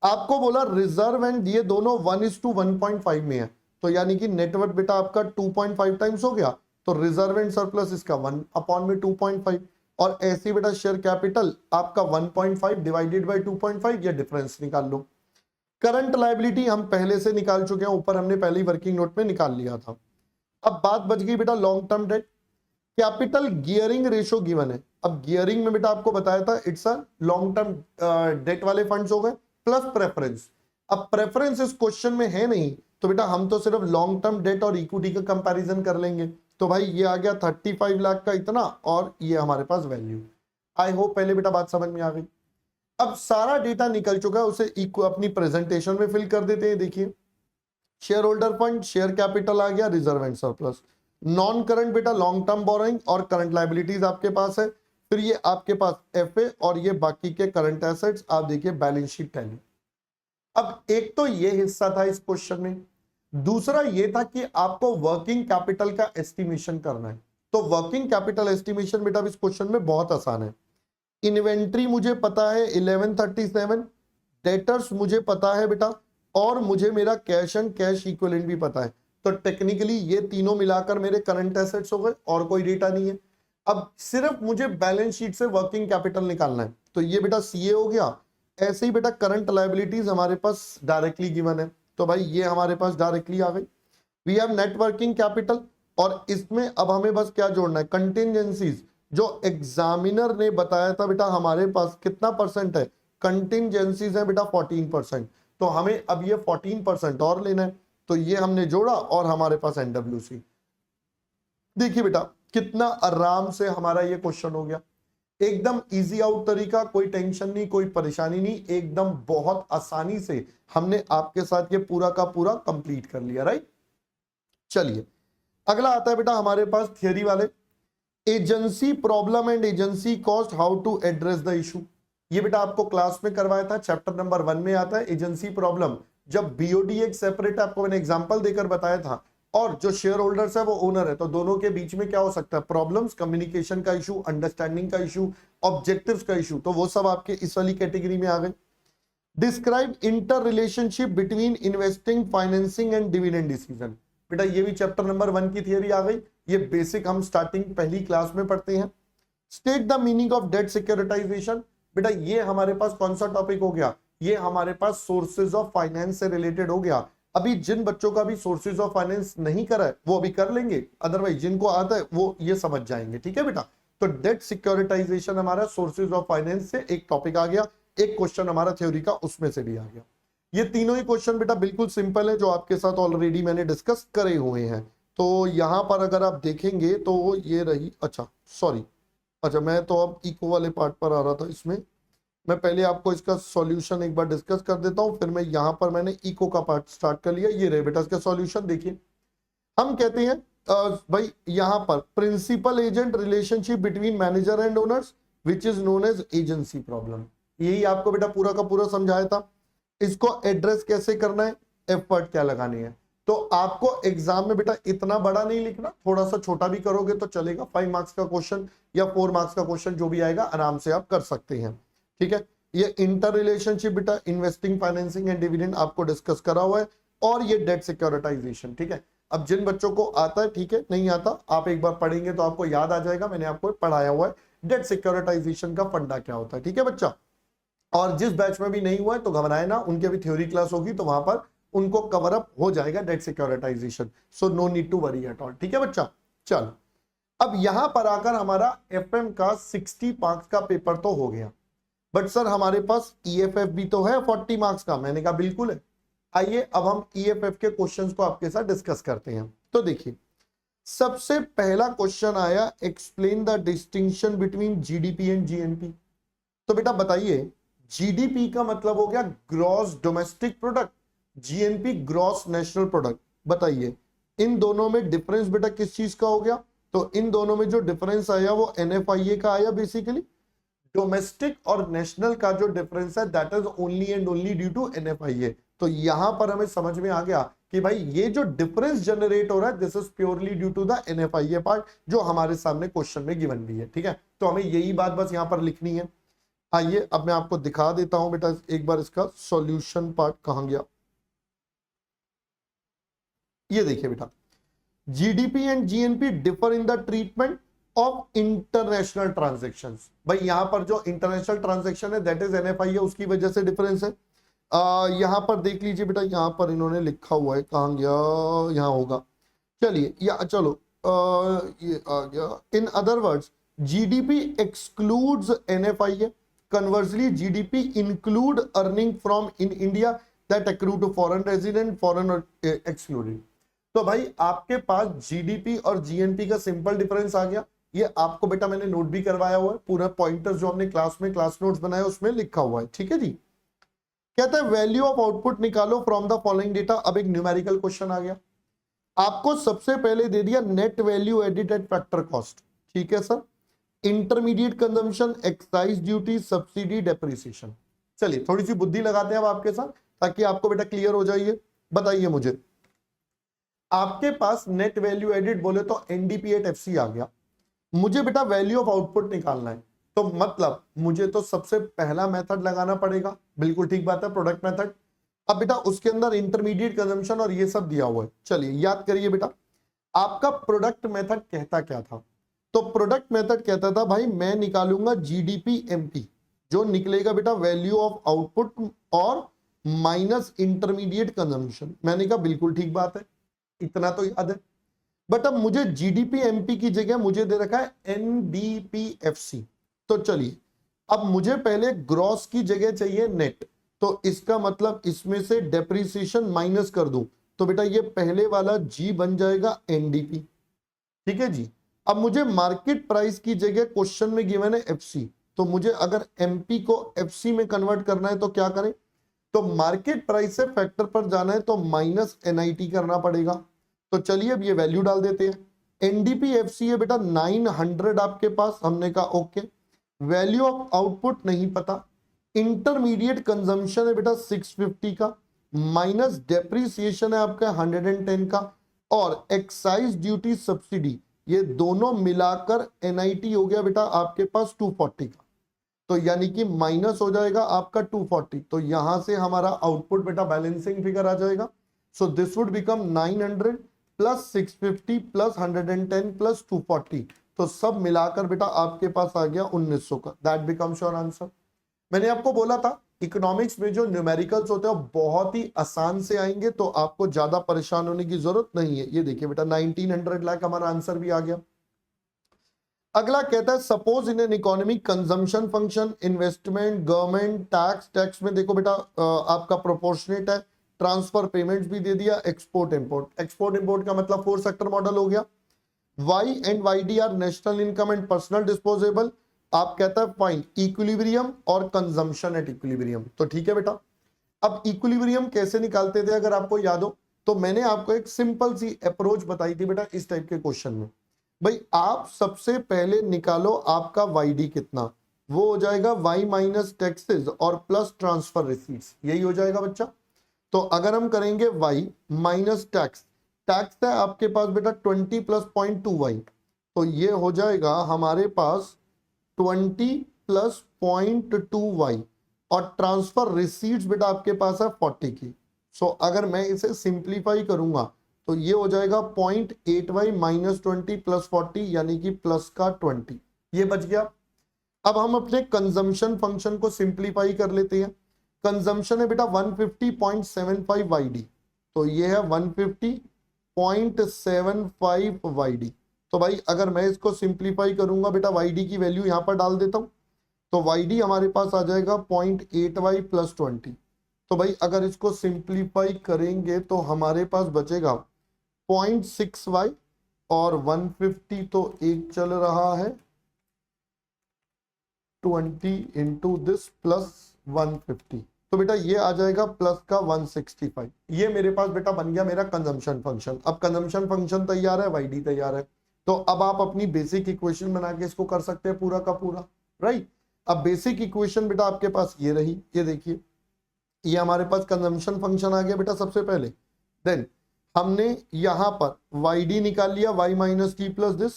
आपको बोला रिजर्व एंड ये दोनों 1:1.5 में है, तो यानी कि नेटवर्थ बेटा आपका 2.5 टाइम्स हो गया, तो रिजर्व एंड सरप्लस इसका 1/2.5, और ऐसे बेटा शेयर कैपिटल आपका 1.5 डिवाइडेड बाय 2.5, ये डिफरेंस निकाल लो। करंट लायबिलिटी हम पहले से निकाल चुके हैं, ऊपर हमने पहले ही वर्किंग नोट में निकाल लिया था। अब बात बच गई बेटा long term debt, capital gearing ratio given है। अब गियरिंग में बेटा आपको बताया था it's a long term debt वाले फंड्स हो गए प्लस प्रेफरेंस। अब प्रेफरेंस इस क्वेश्चन में है नहीं, तो बेटा हम तो सिर्फ लॉन्ग टर्म डेट और इक्विटी का कंपैरिजन कर लेंगे, तो भाई ये आ गया 35 लाख का इतना, और ये हमारे पास वैल्यू। आई होप पहले बेटा बात समझ में आ गई। अब सारा डेटा निकल चुका है, उसे अपनी प्रेजेंटेशन में फिल कर देते हैं। देखिए share holder fund, share capital आ गया, reserve and surplus, non current बेटा लॉन्ग टर्म बोरोइंग और करंट लायबिलिटीज आपके पास है, फिर ये आपके पास एफए और ये बाकी के करंट एसेट्स, आप देखिए बैलेंस शीट टैली। अब एक तो ये हिस्सा था इस क्वेश्चन में, दूसरा ये था कि आपको वर्किंग कैपिटल का एस्टिमेशन करना है। तो वर्किंग कैपिटल एस्टिमेशन बेटा इस क्वेश्चन में बहुत आसान है। इन्वेंट्री मुझे पता है 1137, डेटर्स मुझे पता है बेटा और मुझे मेरा कैश एंड कैश इक्विवेलेंट भी पता है, तो टेक्निकली ये तीनों मिलाकर मेरे करंट एसेट्स हो गए और कोई डेटा नहीं है। अब सिर्फ मुझे बैलेंस शीट से वर्किंग कैपिटल निकालना है, तो ये बेटा सीए हो गया। ऐसे ही बेटा करंट लायबिलिटीज हमारे पास डायरेक्टली गिवन है, तो भाई ये हमारे पास डायरेक्टली आ गई। We have net working capital, और इसमें अब हमें बस क्या जोड़ना है, कंटिजेंसीज। जो एग्जामिनर ने बताया था बेटा हमारे पास कितना परसेंट है, कंटिजेंसीज है बेटा 14%, तो हमें अब ये 14% और लेना है, तो ये हमने जोड़ा और हमारे पास एनडब्ल्यूसी। देखिए बेटा कितना आराम से हमारा ये क्वेश्चन हो गया, एकदम इजी आउट तरीका, कोई टेंशन नहीं, कोई परेशानी नहीं, एकदम बहुत आसानी से हमने आपके साथ ये पूरा का पूरा कंप्लीट कर लिया, राइट। चलिए अगला आता है बेटा हमारे पास थियरी वाले, agency problem and agency cost, how to address the issue. ये बेटा आपको क्लास में करवाया था, चैप्टर नंबर 1 में आता है एजेंसी प्रॉब्लम। जब बीओडी एक सेपरेट आपको मैंने एग्जांपल देकर बताया था, और जो शेयर होल्डर्स है वो ओनर है, तो दोनों के बीच में क्या हो सकता है, प्रॉब्लम्स, कम्युनिकेशन का इशू, अंडरस्टैंडिंग का इशू, ऑब्जेक्टिव्स का इशू, तो वो सब आपके इस वाली कैटेगरी में आ गए। Describe inter relationship between investing, financing and dividend decision. बेटा ये भी चैप्टर नंबर 1 की थियरी आ गई, ये बेसिक हम स्टार्टिंग पहली क्लास में पढ़ते हैं। State the meaning of debt securitization. बेटा ये हमारे पास कौन सा टॉपिक हो गया, ये हमारे पास सोर्सेज ऑफ फाइनेंस से रिलेटेड हो गया। अभी जिन बच्चों का भी सोर्सेज ऑफ फाइनेंस नहीं करा है वो अभी कर लेंगे, अदरवाइज जिनको आता है वो ये समझ जाएंगे, ठीक है बेटा। तो डेट सिक्योरिटाइजेशन हमारा सोर्सेज ऑफ फाइनेंस से एक टॉपिक आ गया, एक क्वेश्चन हमारा थ्योरी का उसमें से भी आ गया। ये तीनों ही क्वेश्चन बेटा बिल्कुल सिंपल है, जो आपके साथ ऑलरेडी मैंने डिस्कस करे हुए हैं। तो यहां पर अगर आप देखेंगे तो ये रही, अच्छा सॉरी, अच्छा मैं तो अब इको वाले पार्ट पर आ रहा था, इसमें मैं पहले आपको इसका सॉल्यूशन एक बार डिस्कस कर देता हूं, फिर मैं यहां पर मैंने इको का पार्ट स्टार्ट कर लिया। ये रहे बेटा इसका सॉल्यूशन, देखिए हम कहते हैं भाई यहां पर principal agent relationship between manager and owners which is known as agency problem. यही आपको बेटा पूरा का पूरा समझाया था। इसको एड्रेस कैसे करना है, एफर्ट क्या लगानी है। तो आपको एग्जाम में बेटा इतना बड़ा नहीं लिखना, थोड़ा सा छोटा भी करोगे तो चलेगा। 5 मार्क्स का क्वेश्चन या 4 मार्क्स का क्वेश्चन जो भी आएगा आराम से आप कर सकते हैं, ठीक है। ये इंटर रिलेशनशिप बेटा इन्वेस्टिंग, फाइनेंसिंग एंड डिविडेंड आपको डिस्कस करा हुआ है, और ये डेट सिक्योरिटाइजेशन, ठीक है। अब जिन बच्चों को आता है ठीक है, नहीं आता आप एक बार पढ़ेंगे तो आपको याद आ जाएगा, मैंने आपको पढ़ाया हुआ है डेट सिक्योरिटाइजेशन का फंडा क्या होता है, ठीक है बच्चा। और जिस बैच में भी नहीं हुआ है तो घबराए ना, उनके भी थ्योरी क्लास होगी तो वहां पर उनको कवर अप हो जाएगा debt securitization, so no need to worry at all, ठीक है बच्चा। चलो अब यहां पर आकर हमारा एफएम का 60 मार्क्स का पेपर तो हो गया, बट सर हमारे पास ईएफएफ भी तो है 40 मार्क्स का। मैंने कहा बिल्कुल है, आइए अब हम ईएफएफ के क्वेश्चंस को आपके साथ डिस्कस करते हैं। तो देखिए सबसे पहला क्वेश्चन आया, explain the distinction between GDP and GNP. तो बेटा बताइए, जीडीपी का मतलब हो गया gross domestic product, GNP gross national product. बताइए इन दोनों में डिफरेंस बेटा किस चीज का हो गया, तो इन दोनों में जो डिफरेंस आया वो एनएफआईए का आया। बेसिकली डोमेस्टिक और नेशनल का जो डिफरेंस है that is only and only due to NFIA. तो यहां पर हमें समझ में आ गया कि भाई ये जो डिफरेंस जनरेट हो रहा है this is purely due to the NFIA part, जो हमारे सामने क्वेश्चन में गिवन भी है, ठीक है। तो हमें यही बात बस यहां पर लिखनी है। आइए अब मैं आपको दिखा देता हूं बेटा एक बार इसका सॉल्यूशन पार्ट कहां गया। ये देखिए बेटा, GDP and GNP differ in the treatment of international transactions. भाई यहां पर जो इंटरनेशनल ट्रांजैक्शन है दैट इज एनएफआईए, उसकी वजह से डिफरेंस है। यहां पर देख लीजिए बेटा, यहां पर इन्होंने लिखा हुआ है, कहां गया, यहां होगा, चलिए या चलो ये आ गया। In other words GDP excludes NFIA, conversely GDP include earning from in India that accrue to foreign resident, foreign excluded। तो भाई आपके पास जीडीपी और जीएनपी का सिंपल डिफरेंस आ गया। ये आपको बेटा मैंने नोट भी करवाया हुआ है, पूरा पॉइंटर्स जो हमने क्लास में क्लास नोट्स बनाए उसमें लिखा हुआ है, ठीक है जी। कहता है वैल्यू ऑफ आउटपुट निकालो फ्रॉम द फॉलोइंग डेटा। अब एक न्यूमेरिकल क्वेश्चन आ गया, आपको सबसे पहले दे दिया net value added eight factor cost, ठीक है sir, intermediate consumption, excise duty, subsidy, depreciation. चलिए थोड़ी सी बुद्धि लगाते हैं अब आपके साथ ताकि आपको बेटा क्लियर हो जाइए। बताइए मुझे, आपके पास नेट वैल्यू एडिड बोले तो एनडीपी एट एफसी आ गया, मुझे बेटा वैल्यू ऑफ आउटपुट निकालना है, तो मतलब मुझे तो सबसे पहला मेथड लगाना पड़ेगा, बिल्कुल ठीक बात है, प्रोडक्ट मेथड। अब बेटा उसके अंदर इंटरमीडिएट कंजम्पशन और ये सब दिया हुआ है। चलिए याद करिए बेटा, आपका प्रोडक्ट मेथड कहता क्या था? तो प्रोडक्ट मेथड कहता था भाई मैं निकालूंगा जीडीपी एमपी, जो निकलेगा बेटा वैल्यू ऑफ आउटपुट और माइनस इंटरमीडिएट कंजम्पशन। मैंने कहा बिल्कुल ठीक बात है, इतना तो याद है। बट अब मुझे जीडीपी एमपी की जगह मुझे दे रखा है एनडीपीएफसी। तो चलिए अब मुझे पहले ग्रॉस की जगह चाहिए नेट, तो इसका मतलब इसमें से डेप्रिसिएशन माइनस कर दूं तो बेटा ये पहले वाला जी बन जाएगा एनडीपी। ठीक है जी। अब मुझे मार्केट प्राइस की जगह क्वेश्चन में गिवन है एफसी, तो मुझे अगर एमपी को एफसी में कन्वर्ट करना है तो क्या करें? तो मार्केट प्राइस से फैक्टर पर जाना है तो माइनस एनआईटी करना पड़ेगा। तो चलिए अब ये वैल्यू डाल देते हैं। एनडीपीएफसी है बेटा 900 आपके पास, हमने कहा ओके। वैल्यू ऑफ आउटपुट नहीं पता, इंटरमीडिएट कंजम्पशन है बेटा 650 का, माइनस डेप्रिसिएशन है आपका 110 का, और एक्साइज ड्यूटी सब्सिडी, ये दोनों मिलाकर एनआईटी हो गया बेटा आपके पास 240 का। तो यानी कि माइनस हो जाएगा आपका 240, तो यहां से हमारा आउटपुट बेटा बैलेंसिंग फिगर आ जाएगा। So this would become 900 plus 650 plus 110 plus 240, तो सब मिलाकर बेटा आपके पास आ गया 1900 का। That becomes your answer. मैंने आपको बोला था इकोनॉमिक्स में जो न्यूमेरिकल्स होते हैं बहुत ही आसान से आएंगे, तो आपको ज्यादा परेशान होने की जरूरत नहीं है। ये देखिए बेटा 1900 लाख हमारा आंसर भी आ गया। अगला कहता है suppose in an economy consumption function, investment, government, tax, tax में देखो बेटा आपका प्रोपोर्शनेट है, ट्रांसफर पेमेंट्स भी दे दिया, एक्सपोर्ट इंपोर्ट। एक्सपोर्ट इंपोर्ट का मतलब 4 सेक्टर मॉडल हो गया। Y and Y D are national income and personal disposable. आप कहता है फाइंड इक्विलिब्रियम और कंजम्पशन एट इक्विलिब्रियम। तो ठीक है बेटा, अब इक्विलिब्रियम कैसे निकालते थे अगर आपको याद हो तो मैंने आपको एक सिंपल सी अप्रोच बताई थी बेटा इस टाइप के क्वेश्चन में। भाई आप सबसे पहले निकालो आपका वाई डी कितना, वो हो जाएगा वाई माइनस टैक्सेस और प्लस ट्रांसफर रिसीट्स, यही हो जाएगा बच्चा। तो अगर हम करेंगे वाई माइनस टैक्स, टैक्स है आपके पास बेटा 20 प्लस 0.2 वाई, तो ये हो जाएगा हमारे पास 20 प्लस 0.2 वाई, और ट्रांसफर रिसीट्स बेटा आपके पास है 40 की। सो अगर मैं इसे सिंप्लीफाई करूंगा तो ये हो जाएगा 0.8y माइनस 20 प्लस 40, यानी कि प्लस का 20, ये बच गया। अब हम अपने कंजम्पशन फंक्शन को सिंप्लीफाई कर लेते हैं। कंजम्पशन है बेटा 150.75 वाईडी, तो ये है 150.75 वाईडी। तो भाई अगर मैं इसको सिंप्लीफाई करूंगा बेटा वाईडी की वैल्यू यहां पर डाल देता हूं, तो वाईडी हमारे पास आ जाएगा 0.8y प्लस 20। तो भाई अगर इसको सिंप्लीफाई करेंगे तो हमारे पास बचेगा 0.6y और 150 तो एक चल रहा है 20 इंटू दिस प्लस 150, तो बेटा ये आ जाएगा प्लस का 165। ये मेरे पास बेटा बन गया मेरा कंजम्पशन फंक्शन। अब कंजम्पशन फंक्शन तैयार है, वाईडी तैयार है, तो अब आप अपनी बेसिक इक्वेशन बना के इसको कर सकते हैं पूरा का पूरा, राइट। अब बेसिक इक्वेशन बेटा आपके पास ये रही, ये देखिए ये हमारे पास कंजम्पशन फंक्शन आ गया बेटा सबसे पहले। देन हमने यहां पर वाई डी निकाल लिया, Y minus T plus this.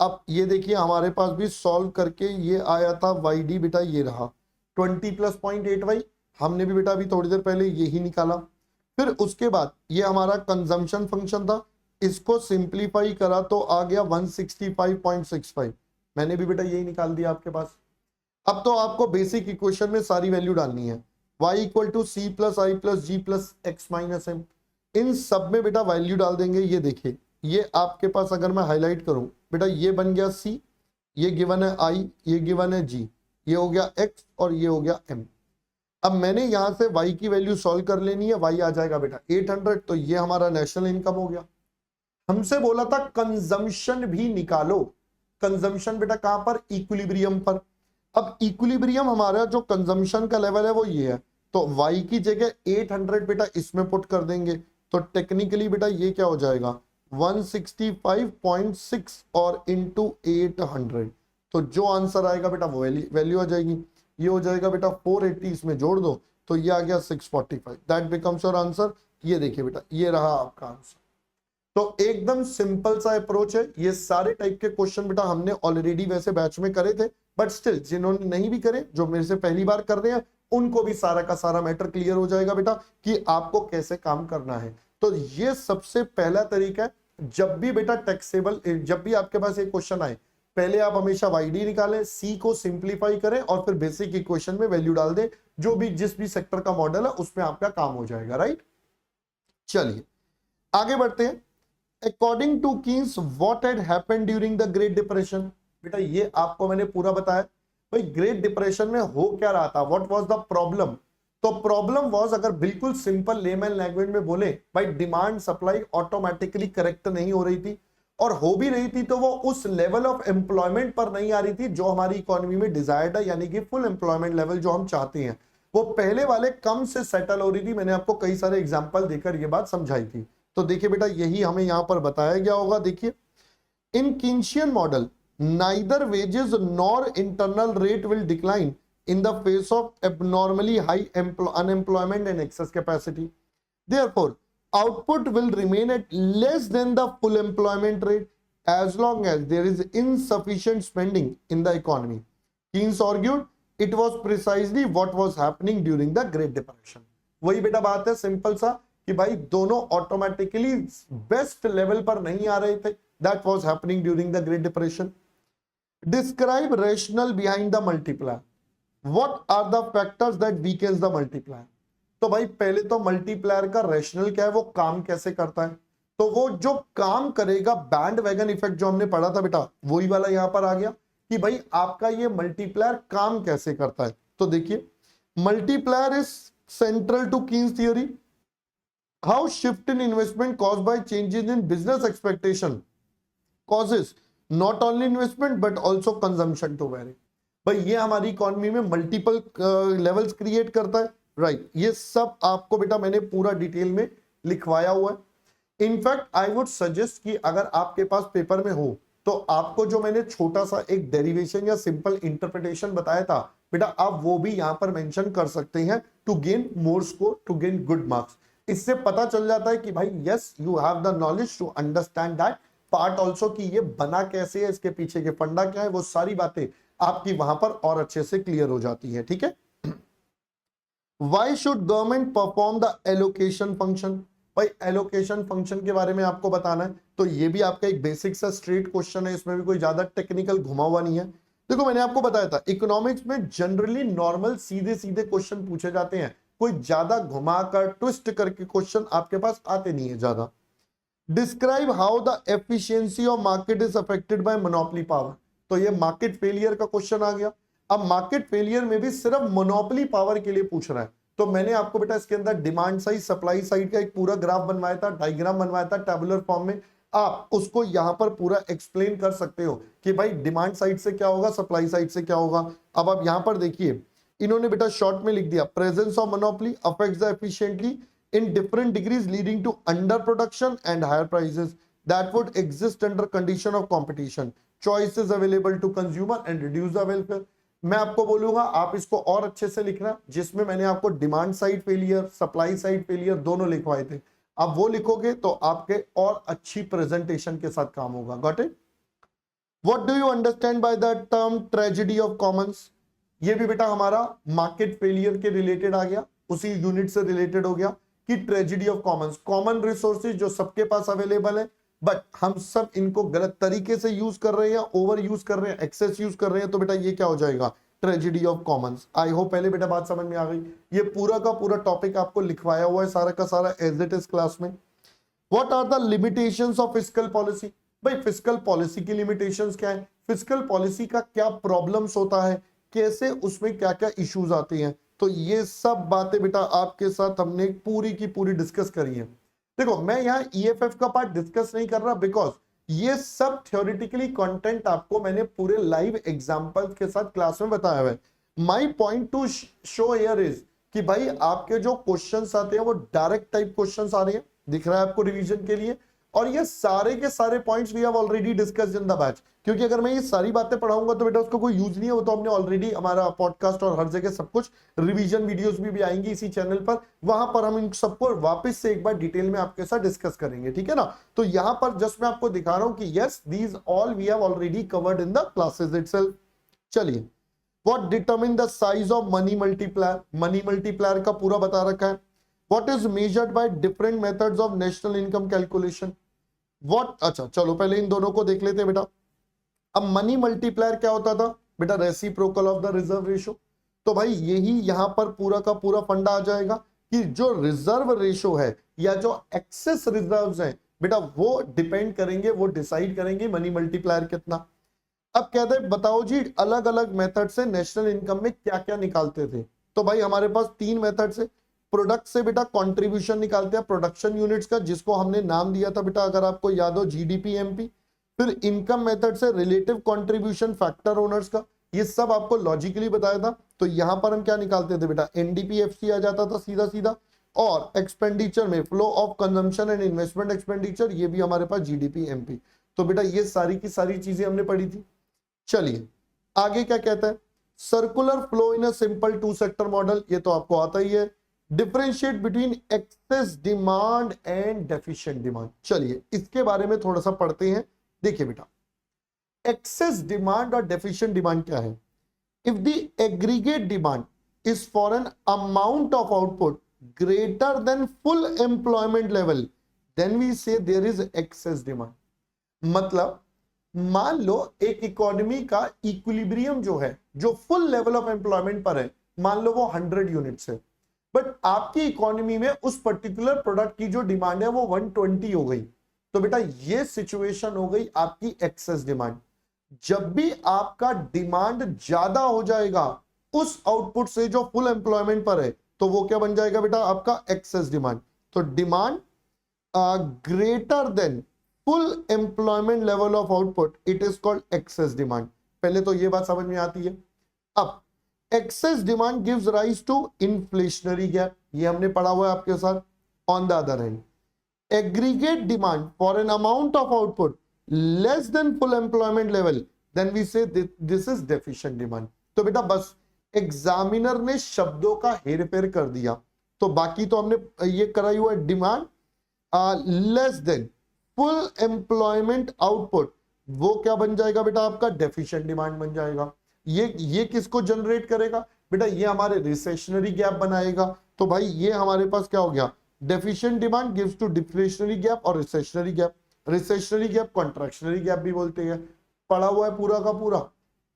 अब ये देखिए हमारे पास भी सॉल्व करके ये आया था वाई डी बेटा ये रहा 20 प्लस 0.8 वाई, हमने भी बेटा अभी थोड़ी देर पहले यही निकाला। फिर उसके बाद ये हमारा कंजम्पशन फंक्शन था, इसको सिंप्लीफाई करा तो आ गया 165.65, मैंने भी बेटा यही निकाल दिया आपके पास। अब तो आपको बेसिक इक्वेशन में सारी वैल्यू डालनी है, y equal to C plus I plus G plus X minus M, इन सब में बेटा वैल्यू डाल देंगे। ये देखिए ये आपके पास अगर मैं हाईलाइट करूं बेटा ये बन गया c, ये गिवन है i, ये गिवन है g, ये हो गया x और ये हो गया m। अब मैंने यहां से y की वैल्यू सॉल्व कर लेनी है, y आ जाएगा बेटा 800, तो ये हमारा नेशनल इनकम हो गया। हमसे बोला था कंजम्पशन भी निकालो, कंजम्पशन बेटा कहां पर, इक्विलिब्रियम पर। अब इक्विलिब्रियम हमारा जो कंजम्पशन का लेवल है वो ये है, तो y की जगह 800 बेटा इसमें पुट कर देंगे, तो टेक्निकली बेटा ये क्या हो जाएगा 165.6 और इंटू 800, तो जो आंसर आएगा बेटा वो वैल्यू आ जाएगी। ये हो जाएगा बेटा 480, इसमें जोड़ दो तो ये आ गया 645, दैट बिकम्स योर आंसर। ये देखिए बेटा ये रहा आपका आंसर। तो एकदम सिंपल सा अप्रोच है। ये सारे टाइप के क्वेश्चन बेटा हमने ऑलरेडी वैसे बैच में करे थे, बट स्टिल जिन्होंने नहीं भी करे, जो मेरे से पहली बार कर रहे हैं उनको भी सारा का सारा मैटर क्लियर हो जाएगा बेटा कि आपको कैसे काम करना है। तो ये सबसे पहला तरीका है। जब भी बेटा टैक्सेबल, जब भी आपके पास एक क्वेश्चन आए, पहले आप हमेशा YD निकालें, सी को सिंप्लीफाई करें और फिर बेसिक इक्वेशन में वैल्यू डाल दें, जो भी जिस भी सेक्टर का मॉडल है उसमें आपका काम हो जाएगा, राइट। चलिए आगे बढ़ते हैं। According to Keynes what had happened during the Great Depression. बेटा ये आपको मैंने पूरा बताया भाई, ग्रेट डिप्रेशन में हो क्या रहा था, व्हाट वाज द प्रॉब्लम। तो प्रॉब्लम वाज, अगर बिल्कुल सिंपल लेमन लैंग्वेज में बोले भाई, डिमांड सप्लाई ऑटोमेटिकली करेक्ट नहीं हो रही थी, और हो भी रही थी तो वो उस लेवल ऑफ एम्प्लॉयमेंट पर नहीं आ रही थी जो हमारी इकोनॉमी में डिजायर्ड है, यानी कि फुल एम्प्लॉयमेंट लेवल जो हम चाहते हैं, वो पहले वाले कम से सेटल हो रही थी। मैंने आपको कई सारे एग्जांपल देकर ये बात समझाई थी। तो देखिए बेटा यही हमें यहां पर बताया गया होगा। देखिए in Keynesian model neither wages nor internal rate will decline in the face of abnormally high unemployment and excess capacity. Therefore, output will remain at less than the full employment rate as long as there is insufficient spending in the economy. Keynes argued it was precisely what was happening during the Great Depression. वही बेटा बात है सिंपल सा कि भाई दोनों ऑटोमेटिकली बेस्ट लेवल पर नहीं आ रहे थे। That was happening during the Great Depression. Describe rationale behind the multiplier. What are the factors that weakens the multiplier? तो भाई पहले तो मल्टीप्लायर का रैशनल क्या है, वो काम कैसे करता है। तो वो जो काम करेगा, बैंड वैगन इफेक्ट जो हमने पढ़ा था बेटा, वही वाला यहां पर आ गया कि भाई आपका ये मल्टीप्लायर काम कैसे करता है। तो देखिए multiplier is central to Keynes theory. How shift in investment caused by changes in business expectation causes not only investment but also consumption to vary. भाई ये हमारी इकोनॉमी में मल्टीपल लेवल्स क्रिएट करता है, राइट। ये सब आपको बेटा मैंने पूरा डिटेल में लिखवाया हुआ है। इनफैक्ट आई वुड सजेस्ट कि अगर आपके पास पेपर में हो तो आपको जो मैंने छोटा सा एक डेरिवेशन या सिंपल इंटरप्रिटेशन बताया था बेटा, आप वो भी यहां पर मेंशन कर सकते हैं to gain more score, to gain good marks. इससे पता चल जाता है कि भाई yes you have the knowledge to understand that part also, कि ये बना कैसे है, इसके पीछे के फंडा क्या है, वो सारी बातें आपकी वहां पर और अच्छे से क्लियर हो जाती है, ठीक है। Why should government perform the allocation function? भाई एलोकेशन फंक्शन के बारे में आपको बताना है, तो ये भी आपका एक बेसिक सा स्ट्रेट क्वेश्चन है, इसमें भी कोई ज्यादा टेक्निकल घुमा हुआ नहीं है। देखो मैंने आपको बताया था इकोनॉमिक्स में जनरली नॉर्मल सीधे सीधे क्वेश्चन पूछे जाते हैं, कोई ज्यादा घुमाकर ट्विस्ट करके क्वेश्चन आपके पास आते नहीं है ज्यादा। Describe how the efficiency of market is affected by monopoly power. तो ये मार्केट फेलियर का क्वेश्चन आ गया। अब मार्केट फेलियर में भी सिर्फ मोनोपोली पावर के लिए पूछ रहा है, तो मैंने आपको बेटा इसके अंदर डिमांड साइड सप्लाई साइड का एक पूरा ग्राफ बनवाया था, डायग्राम बनवाया था टेबुलर फॉर्म में। आप उसको यहां पर पूरा एक्सप्लेन कर सकते हो कि भाई डिमांड साइड से क्या होगा, सप्लाई साइड से क्या होगा। अब आप यहां पर देखिए इन्होंने बेटा शॉर्ट में लिख दिया, presence of monopoly affects the efficiently in different degrees leading to underproduction and higher prices that would exist under condition of competition. Choice is available to consumer and reduce the welfare. मैं आपको बोलूंगा आप इसको और अच्छे से लिखना, जिसमें मैंने आपको demand side failure, supply side failure दोनों लिखवाए थे। अब वो लिखोगे तो आपके और अच्छी प्रेजेंटेशन के साथ काम होगा। Got it? What do you understand by the term tragedy of Commons? ये भी बेटा हमारा मार्केट फेलियर के रिलेटेड आ गया, उसी यूनिट से रिलेटेड हो गया कि tragedy of Commons, common resources जो सबके पास अवेलेबल है बट हम सब इनको गलत तरीके से यूज कर रहे हैं, ओवर यूज कर रहे हैं, एक्सेस यूज कर रहे हैं, तो बेटा ये क्या हो जाएगा, tragedy of Commons. I hope पहले बेटा बात समझ में आ गई। ये पूरा का पूरा टॉपिक आपको लिखवाया हुआ है सारा का सारा एज इट इज क्लास में। What are the limitations of fiscal policy? भाई फिस्कल पॉलिसी की लिमिटेशंस क्या है, फिस्कल पॉलिसी का क्या प्रॉब्लम्स होता है, कैसे उसमें क्या क्या इश्यूज आते हैं, तो ये सब बातें बेटा आपके साथ हमने पूरी की पूरी डिस्कस करी है। देखो मैं यहाँ ईएफएफ का पार्ट डिस्कस नहीं कर रहा बिकॉज ये सब थ्योरेटिकली कंटेंट आपको मैंने पूरे लाइव एग्जांपल्स के साथ क्लास में बताया हुआ है। My point two show here is कि भाई आपके जो क्वेश्चंस आते हैं वो डायरेक्ट टाइप क्वेश्चंस आ रहे हैं, दिख रहा है आपको रिवीजन के लिए, और ये सारे के सारे points we have already discussed in the batch. क्योंकि अगर मैं ये सारी बातें पढ़ाऊंगा तो बेटा उसका कोई यूज नहीं है, वो तो हमने ऑलरेडी हमारा पॉडकास्ट और हर जगह सब कुछ रिवीजन वीडियोस भी आएंगी इसी चैनल पर, वहां पर हम इन सबको वापस से एक बार डिटेल में आपके साथ डिस्कस करेंगे, ठीक है ना। तो यहां पर जस्ट मैं आपको दिखा रहा हूं कि yes these all we have already covered in the classes itself. चलिए what determine the size of money multiplier, money multiplier का पूरा बता रखा है। What is measured by different methods of national income calculation. What, अच्छा चलो पहले इन दोनों को देख लेते हैं बेटा। अब मनी मल्टीप्लायर क्या होता था बेटा, reciprocal of the reserve ratio. तो भाई यही यहां पर पूरा का पूरा फंडा आ जाएगा कि जो रिजर्व रेशो है या जो एक्सेस रिजर्व्स हैं बेटा, वो डिपेंड करेंगे, वो डिसाइड करेंगे मनी मल्टीप्लायर कितना। अब कहते हैं बताओ जी अलग अलग मेथड से नेशनल इनकम में क्या क्या निकालते थे। तो भाई हमारे पास तीन मेथड से, प्रोडक्ट से बेटा कंट्रीब्यूशन निकालते हैं प्रोडक्शन यूनिट्स का, जिसको हमने नाम दिया था बेटा अगर आपको याद हो जीडीपी एमपी। फिर इनकम मेथड से रिलेटिव कंट्रीब्यूशन फैक्टर ओनर्स का, ये सब आपको लॉजिकली बताया था। तो यहां पर हम क्या निकालते थे बेटा, एनडीपीएफसी आ जाता था सीधा सीधा। और एक्सपेंडिचर में flow of consumption and investment expenditure, ये भी हमारे पास जीडीपी एमपी। तो बेटा ये सारी की सारी चीजें हमने पढ़ी थी। चलिए आगे क्या कहता है, circular flow in a simple two sector model, ये तो आपको आता ही है। Differentiate between excess demand and deficient demand, चलिए इसके बारे में थोड़ा सा पढ़ते हैं। देखिए बेटा एक्सेस डिमांड और डेफिशिएंट डिमांड क्या है। If the aggregate demand is for an amount of output greater than full employment level, then we say there is excess demand. मतलब मान लो एक इकोनॉमी का इक्विलिब्रियम जो है, जो फुल लेवल ऑफ एम्प्लॉयमेंट पर है, मान लो वो 100 यूनिट्स है, बट आपकी इकोनॉमी में उस पर्टिकुलर प्रोडक्ट की जो डिमांड है वो 120 हो गई। तो बेटा ये सिचुएशन हो गई आपकी एक्सेस डिमांड। जब भी आपका डिमांड ज्यादा हो जाएगा उस आउटपुट से जो फुल एम्प्लॉयमेंट पर है, तो वो क्या बन जाएगा बेटा आपका एक्सेस डिमांड। तो demand greater than full employment level of output, it is called excess demand. पहले तो ये बात समझ में आती है। अब excess demand gives rise to inflationary gap, ये हमने पढ़ा हुआ है आपके साथ। On the other hand aggregate demand for an amount of output less than full employment level, then we say this is deficient demand. तो बेटा बस एग्जामिनर ने शब्दों का हेरफेर कर दिया, तो बाकी तो हमने ये कराई हुआ है। Demand less than full employment output, वो क्या बन जाएगा बेटा आपका डेफिशिएंट डिमांड बन जाएगा। ये किसको जनरेट करेगा बेटा, ये हमारे रिसेशनरी गैप बनाएगा। तो भाई ये हमारे पास क्या हो गया, deficient demand gives to deflationary gap और recessionary gap. Recessionary gap contractionary gap भी बोलते हैं। पढ़ा हुआ है पूरा का पूरा,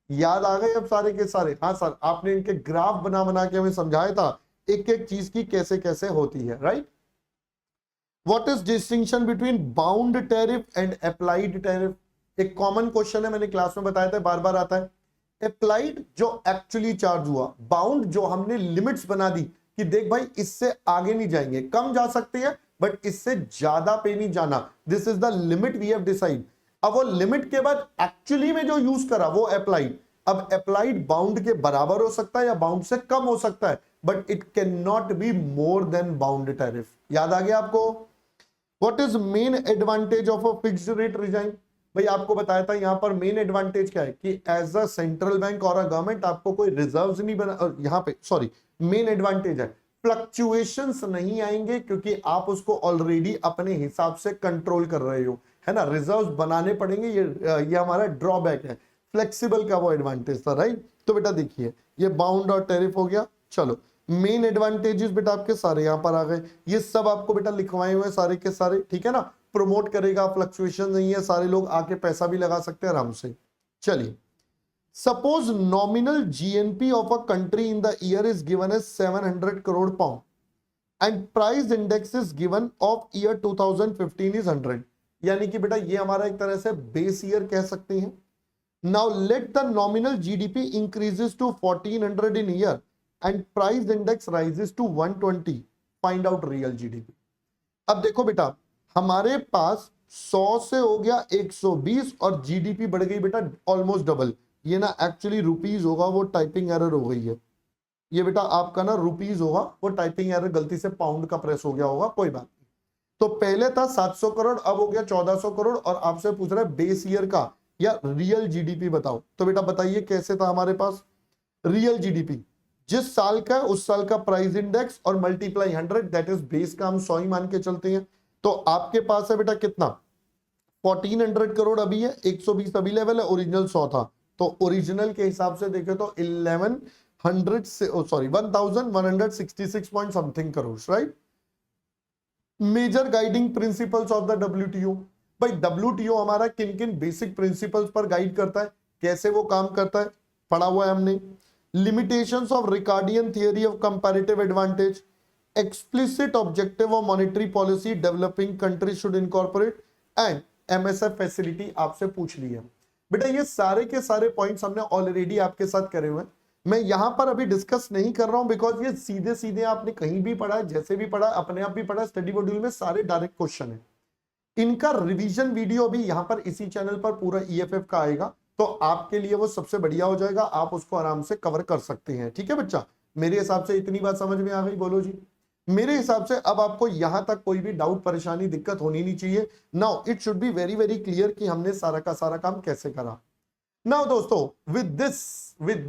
याद आ गए अब सारे के सारे। हाँ सर आपने इनके ग्राफ बना बना के हमें समझाया था एक एक चीज की कैसे कैसे होती है, right. What is distinction between bound tariff and applied tariff, एक कॉमन क्वेश्चन है, मैंने क्लास में बताया था, बार बार आता है। अप्लाइड जो एक्चुअली चार्ज हुआ, बाउंड जो हमने लिमिट्स बना दी कि देख भाई इससे आगे नहीं जाएंगे, कम जा सकते हैं बट इससे ज्यादा पे नहीं जाना, this is the limit we have decide. अब वो लिमिट के बाद एक्चुअली में जो यूज करा वो अप्लाइड। अब अप्लाइड बाउंड के बराबर हो सकता है या बाउंड से कम हो सकता है, but it can not be more than bound tariff. याद आ गया आपको। What is main advantage of a fixed rate resign, भाई आपको बताया था यहां पर मेन एडवांटेज क्या है कि एज अ सेंट्रल बैंक और अ गवर्नमेंट आपको कोई रिजर्व्स नहीं बना, यहां पे सॉरी मेन एडवांटेज है फ्लक्चुएशंस नहीं आएंगे, क्योंकि आप उसको ऑलरेडी अपने हिसाब से कंट्रोल कर रहे हो, है ना। रिजर्व्स बनाने पड़ेंगे, ये हमारा ड्रॉबैक है। फ्लेक्सिबल का वो एडवांटेज था, राइट। तो बेटा देखिए ये बाउंड और टैरिफ हो गया। चलो मेन एडवांटेजेस बेटा आपके सारे यहां पर आ गए, ये सब आपको बेटा लिखवाए हुए सारे के सारे, ठीक है ना। प्रमोट करेगा, फ्लक्चुएशन नहीं है, सारे लोग आके पैसा भी लगा सकते हैं आराम से। चलिए suppose nominal GNP of a country in the year is given as 700 crore pound and price index is given of year 2015 is 100, यानी कि बेटा ये हमारा एक तरह से बेस ईयर कह सकते हैं। Now let the nominal GDP increases to 1400 in year and price index rises to 120, find out real GDP. अब देखो बेटा हमारे पास 100 से हो गया 120 और जीडीपी बढ़ गई बेटा ऑलमोस्ट डबल। ये ना एक्चुअली रुपीज होगा, वो टाइपिंग एरर हो गई है। ये बेटा आपका ना रुपीज होगा, वो टाइपिंग एरर गलती से पाउंड का प्रेस हो गया होगा, कोई बात नहीं। तो पहले था 700 करोड़, अब हो गया 1400 करोड़ और आपसे पूछ रहा है बेस ईयर का या रियल जीडीपी बताओ। तो बेटा बताइए कैसे था हमारे पास रियल जीडीपी, जिस साल का उस साल का प्राइस इंडेक्स और मल्टीप्लाई 100, दैट इज बेस का हम 100 ही मान के चलते हैं। तो आपके पास है बेटा कितना 1400 करोड़ अभी है, 120 अभी लेवल है, ओरिजिनल 100 था। तो ओरिजिनल के हिसाब से देखें तो 1100 से sorry 1166 point something crore, right. Major guiding principles of the WTO. भाई डब्ल्यूटीओ हमारा किन किन बेसिक प्रिंसिपल्स पर गाइड करता है, कैसे वो काम करता है, पढ़ा हुआ है हमने। Limitations of Ricardian theory of comparative advantage, explicit objective of monetary policy developing country should incorporate, and MSF facility आपसे पूछ ली है। बेटा ये सारे के सारे पॉइंट्स हमने ऑलरेडी आपके साथ करे हुए हैं, मैं यहां पर अभी डिस्कस नहीं कर रहा हूं बिकॉज ये सीधे सीधे आपने कहीं भी पढ़ा है, जैसे भी पढ़ा, अपने आप भी पढ़ा, स्टडी मॉड्यूल में सारे डायरेक्ट क्वेश्चन है। इनका रिवीजन वीडियो भी यहां पर इसी चैनल पर पूरा ईएफएफ का आएगा, तो आपके लिए वो सबसे बढ़िया हो जाएगा, आप उसको आराम से कवर कर सकते हैं। ठीक है बच्चा, मेरे हिसाब से इतनी बात समझ में आ गई, बोलो जी। मेरे हिसाब से अब आपको यहां तक कोई भी डाउट, परेशानी, दिक्कत होनी नहीं चाहिए। Now it should be very very clear कि हमने सारा का सारा काम कैसे करा। नाउ दोस्तों with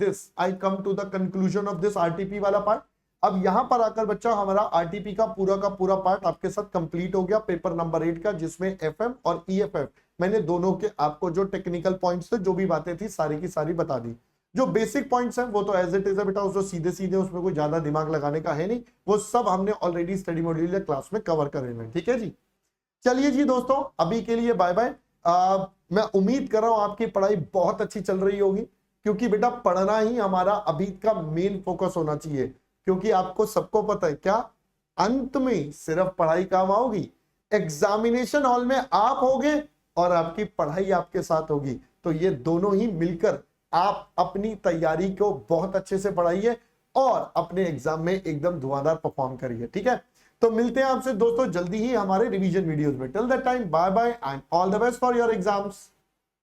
this I come to the conclusion of this RTP वाला पार्ट। अब यहां पर आकर बच्चा हमारा RTP का पूरा पार्ट आपके साथ कंप्लीट हो गया, पेपर नंबर 8 का, जिसमें FM और EFF मैंने दोनों के आपको जो टेक्निकल पॉइंट्स थे, जो भी बातें थी, सारी की सारी बता दी। जो बेसिक पॉइंट्स हैं वो तो एज इट इज है बेटा, उसको सीधे सीधे, उसमें कोई ज्यादा दिमाग लगाने का है नहीं, वो सब हमने ऑलरेडी स्टडी मॉड्यूल या क्लास में कवर करे हैं। ठीक है जी, चलिए जी दोस्तों, अभी के लिए बाय बाय। मैं उम्मीद कर रहा हूं आपकी पढ़ाई बहुत अच्छी चल रही होगी, क्योंकि बेटा पढ़ना ही हमारा अभी का मेन फोकस होना चाहिए, क्योंकि आपको सबको पता है क्या, अंत में सिर्फ पढ़ाई काम आओगी, एग्जामिनेशन हॉल में आप होगे और आपकी पढ़ाई आपके साथ होगी, तो ये दोनों ही मिलकर आप अपनी तैयारी को बहुत अच्छे से पढ़ाइए और अपने एग्जाम में एकदम धुआंधार परफॉर्म करिए। ठीक है, तो मिलते हैं आपसे दोस्तों जल्दी ही हमारे रिवीजन वीडियोस में। Till that time bye bye and all the best for your exams.